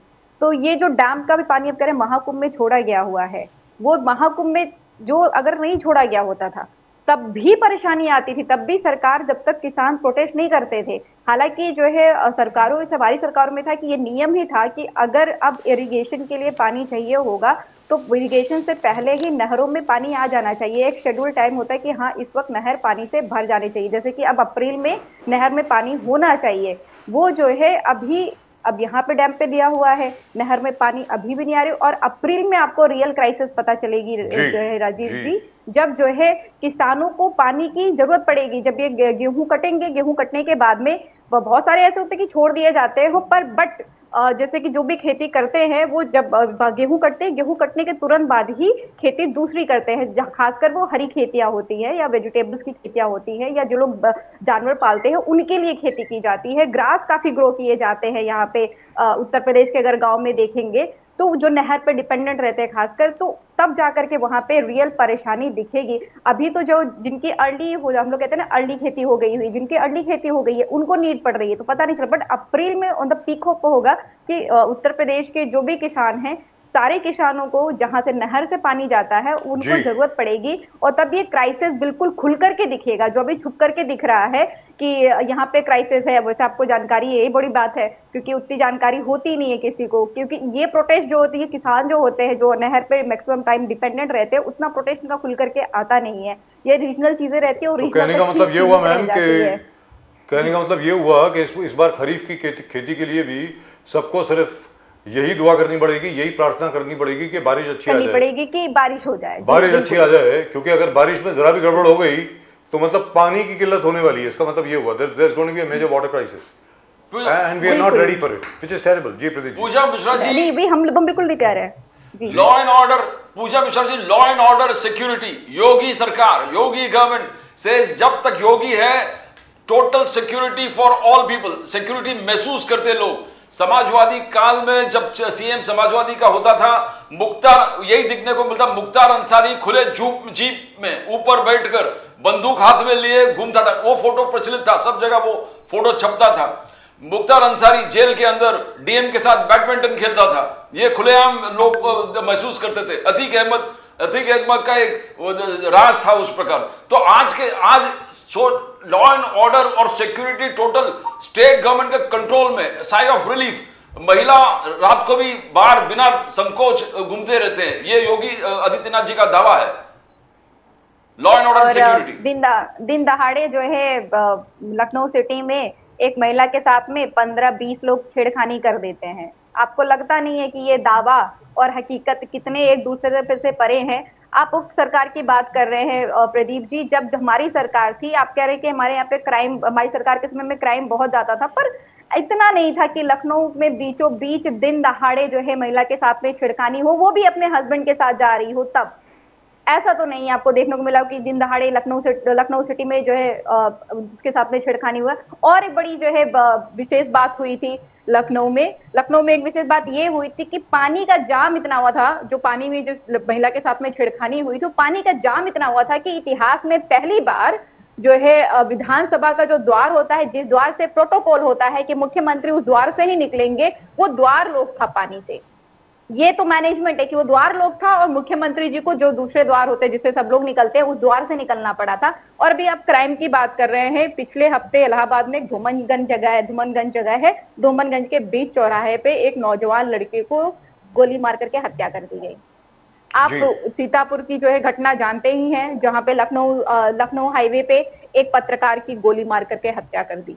तो ये जो डैम का भी पानी अब करें महाकुंभ में छोड़ा गया हुआ है, वो महाकुंभ में जो अगर नहीं छोड़ा गया होता था तब भी परेशानी आती थी, तब भी सरकार जब तक किसान प्रोटेस्ट नहीं करते थे। हालांकि जो है सरकारों से, हमारी सरकारों में था कि ये नियम ही था कि अगर अब इरिगेशन के लिए पानी चाहिए होगा तो इरिगेशन से पहले ही नहरों में पानी आ जाना चाहिए। एक शेड्यूल टाइम होता है कि हाँ इस वक्त नहर पानी से भर जानी चाहिए, जैसे कि अब अप्रैल में नहर में पानी होना चाहिए। वो जो है अब यहाँ पे डैम पे दिया हुआ है, नहर में पानी अभी भी नहीं आ रही। और अप्रैल में आपको रियल क्राइसिस पता चलेगी जो है राजीव जी, जब जो है किसानों को पानी की जरूरत पड़ेगी। जब ये गेहूं कटेंगे, गेहूं कटने के बाद में बहुत सारे ऐसे होते हैं कि छोड़ दिए जाते हैं पर बट जैसे कि जो भी खेती करते हैं वो जब गेहूं कटते हैं, गेहूं कटने के तुरंत बाद ही खेती दूसरी करते हैं। खासकर वो हरी खेतियां होती है या वेजिटेबल्स की खेतियां होती है या जो लोग जानवर पालते हैं उनके लिए खेती की जाती है। ग्रास काफी ग्रो किए जाते हैं यहाँ पे। उत्तर प्रदेश के अगर गाँव में देखेंगे तो जो नहर पे डिपेंडेंट रहते हैं खासकर, तो तब जाकर के वहां पे रियल परेशानी दिखेगी। अभी तो जो जिनकी अर्ली हो, हम लोग कहते हैं ना अर्ली खेती हो गई हुई, जिनकी अर्ली खेती हो गई है उनको नीड पड़ रही है तो पता नहीं चल। बट अप्रैल में ऑन द पीक ऑफ होगा कि उत्तर प्रदेश के जो भी किसान हैं, सारे किसानों को जहां से नहर से पानी जाता है उनको जरूरत पड़ेगी। और तब ये क्राइसिस बिल्कुल खुल करके दिखेगा, जो अभी छुप करके दिख रहा है कि यहाँ पे क्राइसिस है। वैसे आपको जानकारी है, यही बड़ी बात है, क्योंकि उतनी जानकारी होती नहीं है किसी को। क्योंकि ये प्रोटेस्ट जो होती है, किसान जो होते हैं जो नहर पे मैक्सिमम टाइम डिपेंडेंट रहते हैं, उतना प्रोटेस्ट का खुल करके आता नहीं है। ये रीजनल चीजें रहती है। और कहने का मतलब ये हुआ मैम कहने का मतलब ये हुआ कि इस बार खरीफ की खेती के लिए भी सबको सिर्फ यही दुआ करनी पड़ेगी, यही प्रार्थना करनी पड़ेगी कि बारिश अच्छी आ करनी जाए, पड़ेगी कि बारिश हो जाए। बारिश अच्छी आ जाए, क्योंकि अगर बारिश में जरा भी गड़बड़ हो गई तो मतलब पानी की किल्लत होने वाली है। इसका मतलब ये हुआ there is going to be a major water crisis and we are not ready for it, which is terrible. जी प्रदीप जी। पूजा मिश्रा जी, नहीं भी हम बिल्कुल नहीं तैयार है जी। Law and order, Pooja Mishra ji, law and order security, Yogi सरकार, योगी गवर्नमेंट सेज जब तक योगी है total security for all people, security महसूस करते लोग। समाजवादी काल में जब सीएम समाजवादी का होता था, मुख्तार यही दिखने को मिलता, मुख्तार अंसारी खुले जीप में ऊपर बैठकर बंदूक हाथ में लिए घूमता था। वो फोटो प्रचलित था, सब जगह वो फोटो छपता था। मुख्तार अंसारी जेल के अंदर डीएम के साथ बैडमिंटन खेलता था, ये खुलेआम लोग महसूस करते थे। अतीक अहमद का एक राज था उस प्रकार। तो आज लॉ एंड ऑर्डर और सिक्योरिटी टोटल स्टेट गवर्नमेंट के कंट्रोल में, साई ऑफ रिलीफ, महिला रात को भी बाहर बिना संकोच घूमते रहते हैं, ये योगी आदित्यनाथ जी का दावा है। लॉ एंड ऑर्डर सिक्योरिटी दिन दहाड़े जो है लखनऊ सिटी में एक महिला के साथ में 15-20 लोग छेड़खानी कर देते हैं। आपको लगता नहीं है कि ये दावा और हकीकत कितने एक दूसरे से परे हैं? आप उप सरकार की बात कर रहे हैं प्रदीप जी, जब हमारी सरकार थी आप कह रहे हैं कि हमारे यहाँ पे क्राइम, हमारी सरकार के समय में क्राइम बहुत ज्यादा था, पर इतना नहीं था कि लखनऊ में बीचों बीच दिन दहाड़े जो है महिला के साथ में छेड़खानी हो, वो भी अपने हस्बैंड के साथ जा रही हो। तब ऐसा तो नहीं आपको देखने को मिला कि दिन दहाड़े लखनऊ सिटी में जो है उसके साथ में छेड़खानी हुआ। और एक बड़ी जो है विशेष बात हुई थी लखनऊ में एक विशेष बात ये हुई थी कि पानी का जाम इतना हुआ था, जो पानी में जो महिला के साथ में छेड़खानी हुई तो पानी का जाम इतना हुआ था कि इतिहास में पहली बार जो है विधानसभा का जो द्वार होता है, जिस द्वार से प्रोटोकॉल होता है कि मुख्यमंत्री उस द्वार से ही निकलेंगे, वो द्वार लोग था पानी से। ये तो मैनेजमेंट है कि वो द्वार लोग था और मुख्यमंत्री जी को जो दूसरे द्वार होते हैं जिससे सब लोग निकलते हैं, उस द्वार से निकलना पड़ा था। और भी आप क्राइम की बात कर रहे हैं, पिछले हफ्ते इलाहाबाद में धूमनगंज जगह है, धूमनगंज के बीच चौराहे पे एक नौजवान लड़के को गोली मार करके हत्या कर दी गई। आप सीतापुर की जो है घटना जानते ही हैं, जहां पे लखनऊ हाईवे पे एक पत्रकार की गोली मार करके हत्या कर दी।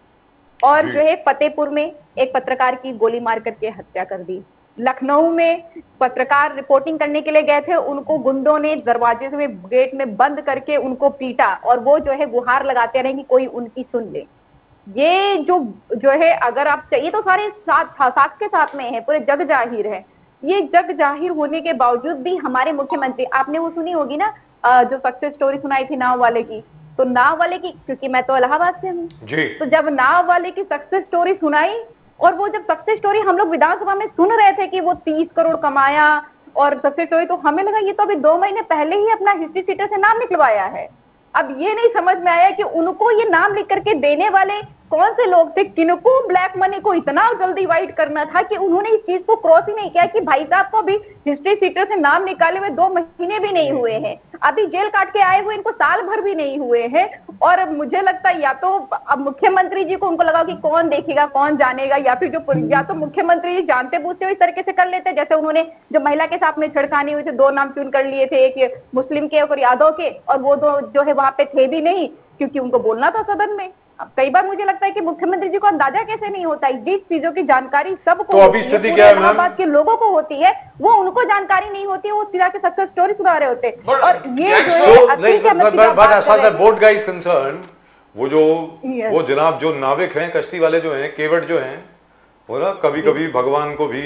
और जो है फतेहपुर में एक पत्रकार की गोली मार करके हत्या कर दी। लखनऊ में पत्रकार रिपोर्टिंग करने के लिए गए थे, उनको गुंडों ने दरवाजे में गेट में बंद करके उनको पीटा और वो जो है गुहार लगाते रहे कि कोई उनकी सुन ले। ये जो है अगर आप चाहिए तो सारे साथ के साथ में है, पूरे जग जाहिर है। ये जग जाहिर होने के बावजूद भी हमारे मुख्यमंत्री, आपने वो सुनी होगी ना जो सक्सेस स्टोरी सुनाई थी नाव वाले की, तो नाव वाले की, क्योंकि मैं तो इलाहाबाद से हूँ, तो जब नाव वाले की सक्सेस स्टोरी सुनाई और वो जब सक्सेस स्टोरी हम लोग विधानसभा में सुन रहे थे कि वो 30 करोड़ कमाया और सक्सेस स्टोरी, तो हमें लगा ये तो अभी 2 महीने पहले ही अपना हिस्ट्री सीटर से नाम निकलवाया है। अब ये नहीं समझ में आया कि उनको ये नाम लिख करके देने वाले कौन से लोग थे, किनको ब्लैक मनी को इतना जल्दी वाइट करना था कि उन्होंने इस चीज को क्रॉस ही नहीं किया कि भाई साहब को अभी हिस्ट्री सीटर से नाम निकाले हुए 2 महीने भी नहीं हुए हैं, अभी जेल काट के आए हुए इनको साल भर भी नहीं हुए हैं। और मुझे लगता है या तो अब मुख्यमंत्री जी को उनको लगा कि कौन देखेगा कौन जानेगा, या फिर या तो मुख्यमंत्री जी जानते बूझते हुए इस तरीके से कर लेते, जैसे उन्होंने जो महिला के साथ में छेड़खानी हुई थी 2 नाम चुन कर लिए थे, एक मुस्लिम के और यादव के, और वो 2 जो है वहां पे थे भी नहीं क्योंकि उनको बोलना था सदन में। अब कई बार मुझे लगता है कि मुख्यमंत्री जी को अंदाजा कैसे नहीं होता है, जिस चीजों की जानकारी सबको तो अभी स्थिति क्या है मैम? इलाहाबाद के लोगों को होती है, वो उनको जानकारी नहीं होती है, वो सीधा के सक्सेस स्टोरी सुना रहे होते हैं। और ये जो है बोट गाइस कंसर्न, वो जनाब जो नाविक हैं, कश्ती वाले जो हैं, केवट जो हैं, वो ना कभी कभी भगवान को भी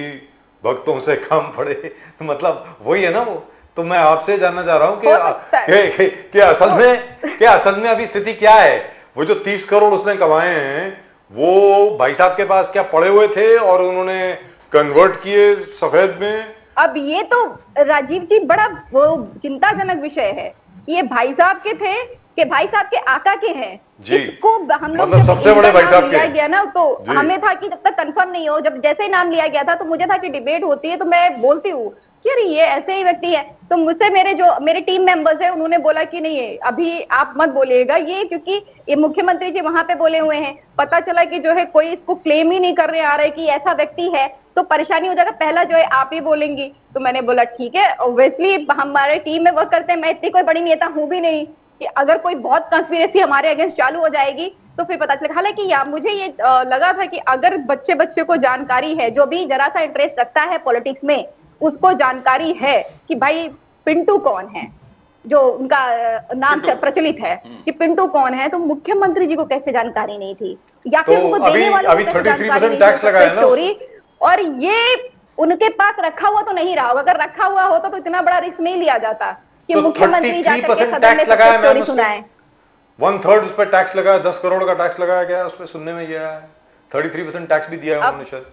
भक्तों से कम पड़े, तो मतलब वही है ना वो। तो मैं आपसे जानना चाह रहा हूँ कि असल में अभी स्थिति क्या है? वो जो 30 करोड़ उसने कमाए हैं वो भाई साहब के पास क्या पड़े हुए थे और उन्होंने कन्वर्ट किए सफेद में? अब ये तो राजीव जी बड़ा वो चिंताजनक विषय है। ये भाई साहब के थे कि भाई साहब के आका के हैं जी, इसको हम लोग मतलब सबसे बड़े भाई साहब के गया ना, तो हमें था कि जब तक कंफर्म नहीं हो, जब जैसे ही नाम लिया गया था तो मुझे था कि डिबेट होती है तो मैं बोलती हूँ कि अरे ये ऐसे ही व्यक्ति है, तो मुझसे मेरे टीम मेंबर्स है उन्होंने बोला कि नहीं है अभी आप मत बोलिएगा ये, क्योंकि ये मुख्यमंत्री जी वहां पे बोले हुए हैं। पता चला कि जो है कोई इसको क्लेम ही नहीं करने आ रहा है कि ऐसा व्यक्ति है, तो परेशानी हो जाएगा, पहला जो है आप ही बोलेंगी। तो मैंने बोला ठीक है, ऑब्वियसली हमारे टीम में वर्क करते हैं, मैं इतनी कोई बड़ी नेता हूं भी नहीं कि अगर कोई बहुत कंस्पिरेसी हमारे अगेंस्ट चालू हो जाएगी तो फिर पता चला। हालांकि मुझे ये लगा था कि अगर बच्चे बच्चे को जानकारी है, जो भी जरा सा इंटरेस्ट रखता है पॉलिटिक्स में, उसको जानकारी है कि भाई पिंटू कौन है, जो उनका नाम प्रचलित है कि पिंटू कौन है, तो मुख्यमंत्री जी को कैसे जानकारी नहीं थी, या फिर तो उनको देने वालों को कैसे जानकारी नहीं टैक्स लगाया ना स्टोरी। और ये उनके पास रखा हुआ तो नहीं रहा होगा, अगर रखा हुआ होता तो इतना बड़ा रिस्क नहीं लिया जाता कि तो मुख्यमंत्री जाकर के सदन में लगाया स्टोरी सुनाए। 1/3 उस पर टैक्स लगाया, 10 करोड़ का टैक्स लगाया गया उस पर, सुनने में यह है 33% टैक्स भी दिया है उन्होंने शायद।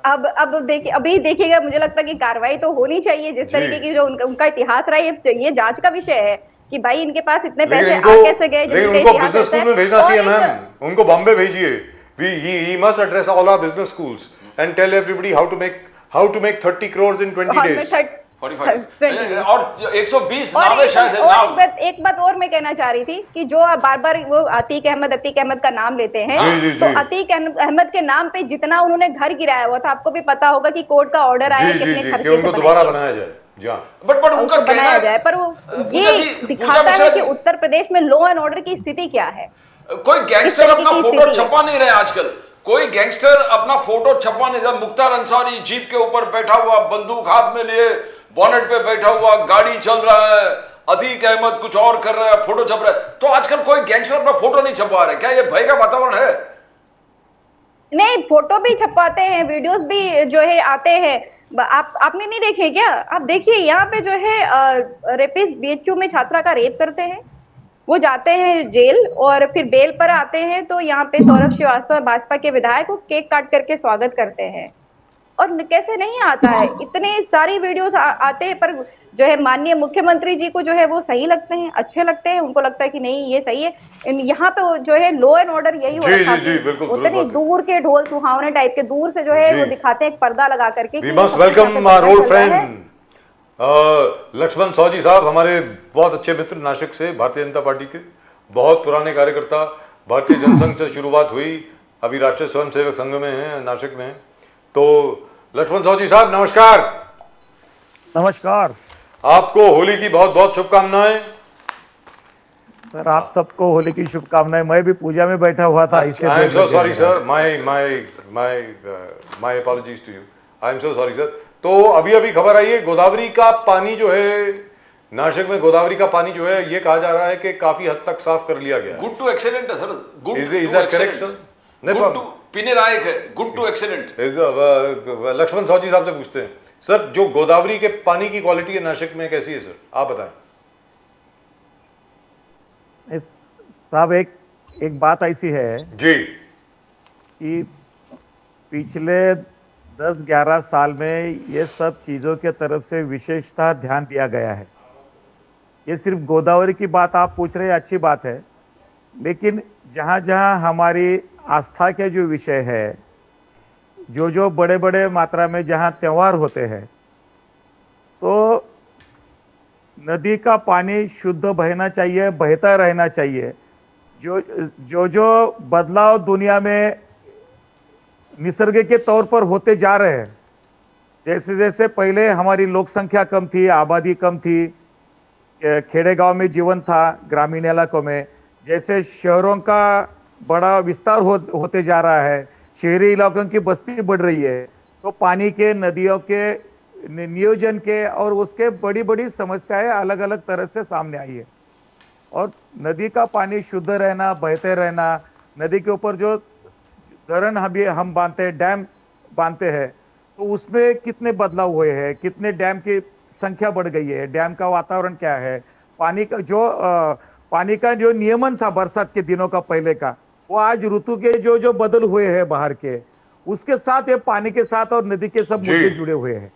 अब देखिए, अभी देखिएगा, मुझे लगता है कि कार्रवाई तो होनी चाहिए जिस तरीके की जो उनका इतिहास रहा है। ये जांच का विषय है कि भाई इनके पास इतने पैसे आ कैसे गए। लेकिन उनको बिजनेस स्कूल में भेजना चाहिए मैम, उनको बॉम्बे भेजिए। he must address all our business schools and tell everybody how to make 30 crores in 20 days. 45 और 120 नावे शायद है नाम। एक बात और मैं कहना चाह रही थी कि जो बार बार वो अतीक अहमद का नाम लेते हैं, तो अतीक अहमद के नाम पे जितना उन्होंने घर गिराया हुआ था, आपको भी पता होगा कि कोर्ट का ऑर्डर आया कितने खर्चे से उनको दोबारा बनाया जाए। बट उनका बनाया जाए, पर वो ये दिखाता है कि उत्तर प्रदेश में लॉ एंड ऑर्डर की स्थिति क्या है। कोई गैंगस्टर अपना फोटो छपा नहीं रहे आजकल, कोई गैंगस्टर अपना फोटो छपा नहीं रहा। मुख्तार अंसारी जीप के ऊपर बैठा हुआ, बंदूक हाथ में लिए, बॉनेट पे बैठा हुआ, गाड़ी चल रहा है, अतीक अहमद कुछ और कर रहा है, फोटो छप रहा है। तो आजकल कोई गैंगस्टर अपना फोटो नहीं छपवा रहा है, क्या ये भय का वातावरण है? नहीं, फोटो भी छपवाते हैं, वीडियोस भी जो है आते हैं। आपने नहीं देखे क्या? आप देखिए, यहाँ पे जो है रेपिस्ट बीएचयू में छात्रा का रेप करते हैं, वो जाते हैं जेल और फिर बेल पर आते हैं, तो यहाँ पे सौरभ श्रीवास्तव भाजपा के विधायक को केक काट करके स्वागत करते हैं। और कैसे नहीं आता है, इतने सारी वीडियोस आते हैं, पर जो है माननीय मुख्यमंत्री जी को जो है वो सही लगते हैं, अच्छे लगते हैं, उनको लगता है कि नहीं ये सही है। यहाँ पे जो है लॉ एंड ऑर्डर यही हो रहा है, उतनी दूर के ढोल सुहावने टाइप के दूर से जो है वो दिखाते हैं एक पर्दा लगा करके। We must welcome our old friend Laxman Sauji साहब, हमारे बहुत अच्छे मित्र नासिक से, भारतीय जनता पार्टी के बहुत पुराने कार्यकर्ता। भारतीय जनसंघ से शुरुआत हुई, अभी राष्ट्रीय स्वयंसेवक संघ में हैं, नासिक में हैं। तो लक्ष्मण सौजी साहब नमस्कार। नमस्कार, आपको होली की बहुत बहुत शुभकामनाएं। सर आप सबको होली की शुभकामनाएं। मैं भी पूजा में बैठा हुआ था, इसलिए I am so sorry sir, my apologies to you, I am so sorry sir. तो अभी अभी खबर आई है, गोदावरी का पानी जो है नासिक में, गोदावरी का पानी जो है ये कहा जा रहा है कि काफी हद तक साफ कर लिया गया है। गुड टू एक्सीलेंट है sir, good is that correct sir? Good to पीने लायक है, good to excellent. Laxman Sauji साहब से पूछते हैं सर, जो गोदावरी के पानी की क्वालिटी है नासिक में कैसी है सर, आप बताएं। साहब एक बात ऐसी है जी कि पिछले 10-11 साल में ये सब चीज़ों के तरफ से विशेषतः ध्यान दिया गया है। ये सिर्फ गोदावरी की बात आप पूछ रहे हैं, अच्छी बात है, लेकिन जहाँ जहाँ हमारी आस्था के जो विषय है, जो बड़े बड़े मात्रा में जहाँ त्यौहार होते हैं, तो नदी का पानी शुद्ध बहना चाहिए, बहता रहना चाहिए। जो बदलाव दुनिया में निसर्ग के तौर पर होते जा रहे हैं, जैसे जैसे पहले हमारी लोक संख्या कम थी, आबादी कम थी, खेड़े गांव में जीवन था, ग्रामीण इलाकों में जैसे शहरों का बड़ा विस्तार होते जा रहा है, शहरी इलाकों की बस्ती बढ़ रही है, तो पानी के, नदियों के नियोजन के और उसके बड़ी बड़ी समस्याएं अलग अलग तरह से सामने आई है। और नदी का पानी शुद्ध रहना, बहते रहना, नदी के ऊपर जो धरण हम बांधते हैं, डैम बांधते हैं, तो उसमें कितने बदलाव हुए हैं, कितने डैम की संख्या बढ़ गई है, डैम का वातावरण क्या है, पानी का जो नियमन था बरसात के दिनों का पहले का, वो आज ऋतु के जो बदल हुए हैं बाहर के, उसके साथ ये पानी के साथ और नदी के सब मुद्दे जुड़े हुए हैं।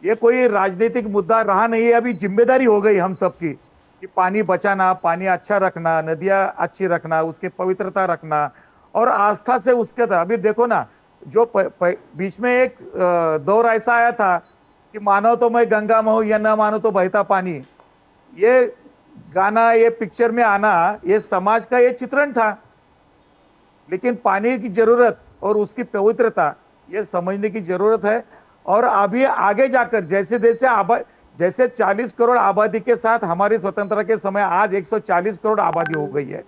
ये कोई राजनीतिक मुद्दा रहा नहीं है, अभी जिम्मेदारी हो गई हम सबकी कि पानी बचाना, पानी अच्छा रखना, नदियां अच्छी रखना, उसकी पवित्रता रखना और आस्था से उसके तरह। अभी देखो ना, जो बीच में एक दौर ऐसा आया था कि मानो तो मैं गंगा में हूं या ना मानो तो बहता पानी, ये गाना, ये पिक्चर में आना, ये समाज का ये चित्रण था। लेकिन पानी की जरूरत और उसकी पवित्रता ये समझने की जरूरत है। और अभी आगे जाकर जैसे 40 करोड़ आबादी के साथ हमारी स्वतंत्रता के समय आज 140 करोड़ आबादी हो गई है,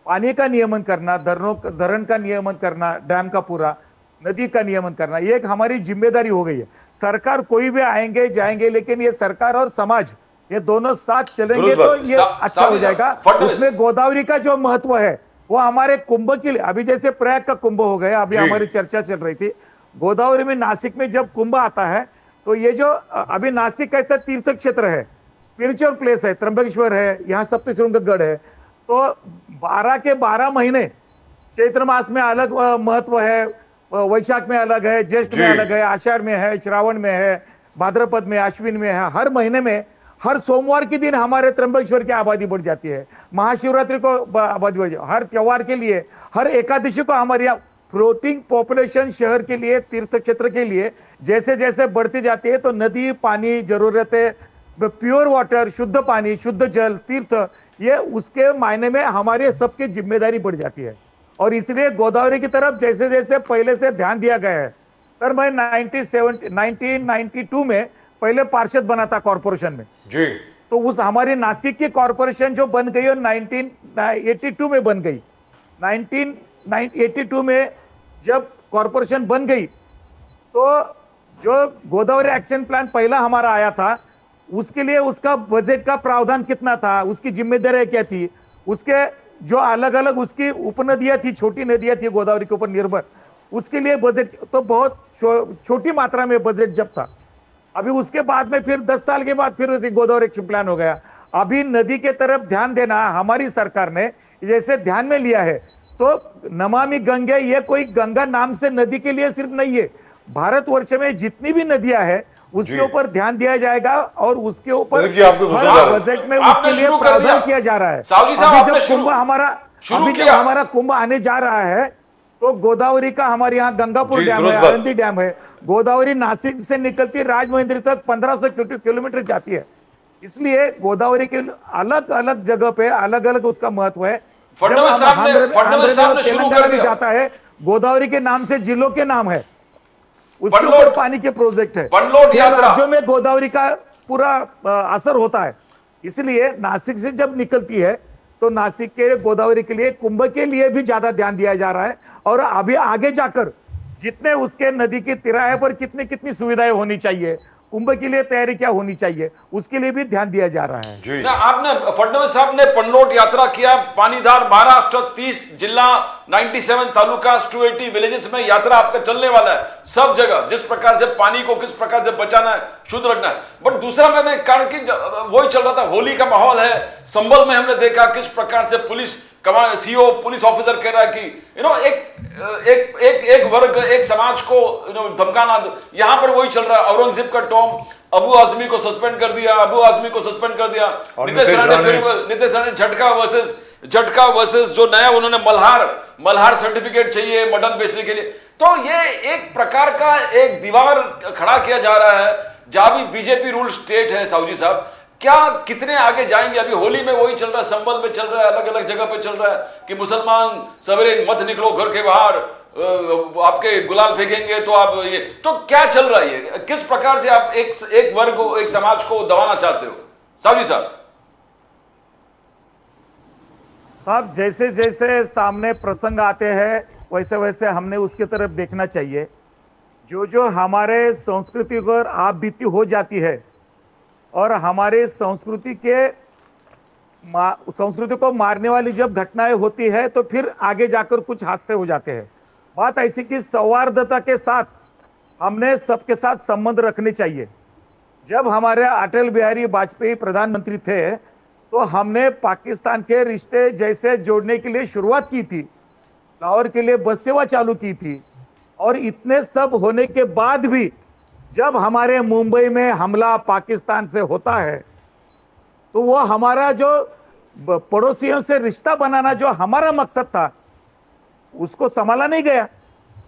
पानी का नियमन करना, धरण का नियमन करना, डैम का पूरा, नदी का नियमन करना, ये एक हमारी जिम्मेदारी हो गई है। सरकार कोई भी आएंगे जाएंगे, लेकिन ये सरकार और समाज ये दोनों साथ चलेंगे तो ये अच्छा हो जाएगा। उसमें गोदावरी का जो महत्व है वो हमारे कुंभ के लिए, अभी जैसे प्रयाग का कुंभ हो गया, अभी हमारी चर्चा चल रही थी, गोदावरी में नासिक में जब कुंभ आता है तो ये जो अभी नासिक कैसा तीर्थ क्षेत्र है, स्पिरिचुअल प्लेस है, त्र्यंबकेश्वर है, यहाँ सप्तशृंगगढ़ है, तो 12 के 12 महीने चैत्र मास में अलग महत्व है, वैशाख में अलग है, ज्येष्ठ में अलग है, आषाढ़ में है, श्रावण में है, भाद्रपद में, अश्विन में है। हर महीने में हर सोमवार के दिन हमारे त्र्यंबकेश्वर की आबादी बढ़ जाती है, महाशिवरात्रि को आबादी बढ़ जाती है, हर त्योहार के लिए, हर एकादशी को हमारे यहाँ फ्लोटिंग पॉपुलेशन शहर के लिए, तीर्थ क्षेत्र के लिए जैसे जैसे बढ़ती जाती है तो नदी, पानी, जरूरतें, प्योर वाटर, शुद्ध पानी, शुद्ध जल, तीर्थ, ये उसके मायने में हमारे सबकी जिम्मेदारी बढ़ जाती है। और इसलिए गोदावरी की तरफ जैसे जैसे पहले से ध्यान दिया गया है। सर मैं 1992 में पहले पार्षद बना था कॉर्पोरेशन में जी, तो उस हमारी नासिक की कॉर्पोरेशन जो बन गई और 1982 में बन गई। 1982 में जब कॉर्पोरेशन बन गई तो जो गोदावरी एक्शन प्लान पहला हमारा आया था, उसके लिए उसका बजट का प्रावधान कितना था, उसकी जिम्मेदारी क्या थी, उसके जो अलग अलग उसकी उपनदियां थी, छोटी नदियां थी गोदावरी के ऊपर निर्भर, उसके लिए बजट तो बहुत छोटी मात्रा में बजट जब था। अभी उसके बाद में फिर 10 साल के बाद फिर गोदावरी एक्शन प्लान हो गया। अभी नदी के तरफ ध्यान देना हमारी सरकार ने जैसे ध्यान में लिया है, तो नमामि गंगे ये कोई गंगा नाम से नदी के लिए सिर्फ नहीं है, भारतवर्ष में जितनी भी नदियां हैं उसके ऊपर ध्यान दिया जाएगा और उसके ऊपर बजट में उसके लिए प्रावधान किया जा रहा है। अभी जब कुंभ हमारा कुंभ आने जा रहा है तो गोदावरी का हमारे यहाँ गंगापुर डैम है, आनंदी डैम है, गोदावरी नासिक से निकलती राजमहेंद्री तक 1500 किलोमीटर जाती है। इसलिए गोदावरी के अलग अलग जगह पे अलग अलग उसका महत्व है। फडणवीस साहब ने शुरू कर दिया जाता है, गोदावरी के नाम से जिलों के नाम है, उसके ऊपर पानी के प्रोजेक्ट है, राज्यों में गोदावरी का पूरा असर होता है। इसलिए नासिक से जब निकलती है तो नासिक के गोदावरी के लिए, कुंभ के लिए भी ज्यादा ध्यान दिया जा रहा है। और अभी आगे जाकर जितने उसके नदी के तिराहे पर कितनी कितनी सुविधाएं होनी चाहिए, कुंभ के लिए तैयारी क्या होनी चाहिए, उसके लिए भी ध्यान दिया जा रहा है। ना आपने फडणवीस साहब ने पनलोट यात्रा किया, पानीधार महाराष्ट्र, 30 जिला, 97 तालुका, 280 विलेजेस में यात्रा आपका चलने वाला है। सब जगह जिस प्रकार से पानी को किस प्रकार से बचाना है, शुद्ध रखना है। बट दूसरा मैंने कारण कि वही चल रहा था, होली का माहौल है। संभल में हमने देखा किस प्रकार से पुलिस सीओ पुलिस ऑफिसर कह रहा है कि एक वर्ग, एक समाज को धमकाना। यहां पर वही चल रहा है। औरंगजेब का टॉम अबू आजमी को सस्पेंड कर दिया, नीतीश राणे झटका वर्सेस जो नया उन्होंने मल्हार सर्टिफिकेट चाहिए मटन बेचने के लिए। तो ये एक प्रकार का एक दीवार खड़ा किया जा रहा है जहां भी बीजेपी रूल स्टेट है। साहू साहब क्या कितने आगे जाएंगे? अभी होली में वही चल रहा है, संभल में चल रहा है, अलग अलग जगह पे चल रहा है कि मुसलमान सवेरे मत निकलो घर के बाहर, आपके गुलाल फेंकेंगे तो आप ये, तो क्या चल रहा है? किस प्रकार से आप एक वर्ग को, एक समाज को दबाना चाहते हो साहू साहब? जैसे जैसे सामने प्रसंग आते हैं वैसे वैसे हमने उसकी तरफ देखना चाहिए। जो हमारे संस्कृति पर आप बीती हो जाती है और हमारे संस्कृति को मारने वाली जब घटनाएं होती है तो फिर आगे जाकर कुछ हादसे हो जाते हैं। बात ऐसी कि सौहार्दता के साथ हमने सबके साथ संबंध रखने चाहिए। जब हमारे अटल बिहारी वाजपेयी प्रधानमंत्री थे तो हमने पाकिस्तान के रिश्ते जैसे जोड़ने के लिए शुरुआत की थी, लाहौर के लिए बस सेवा चालू की थी। और इतने सब होने के बाद भी जब हमारे मुंबई में हमला पाकिस्तान से होता है तो वो हमारा जो पड़ोसियों से रिश्ता बनाना जो हमारा मकसद था उसको संभाला नहीं गया।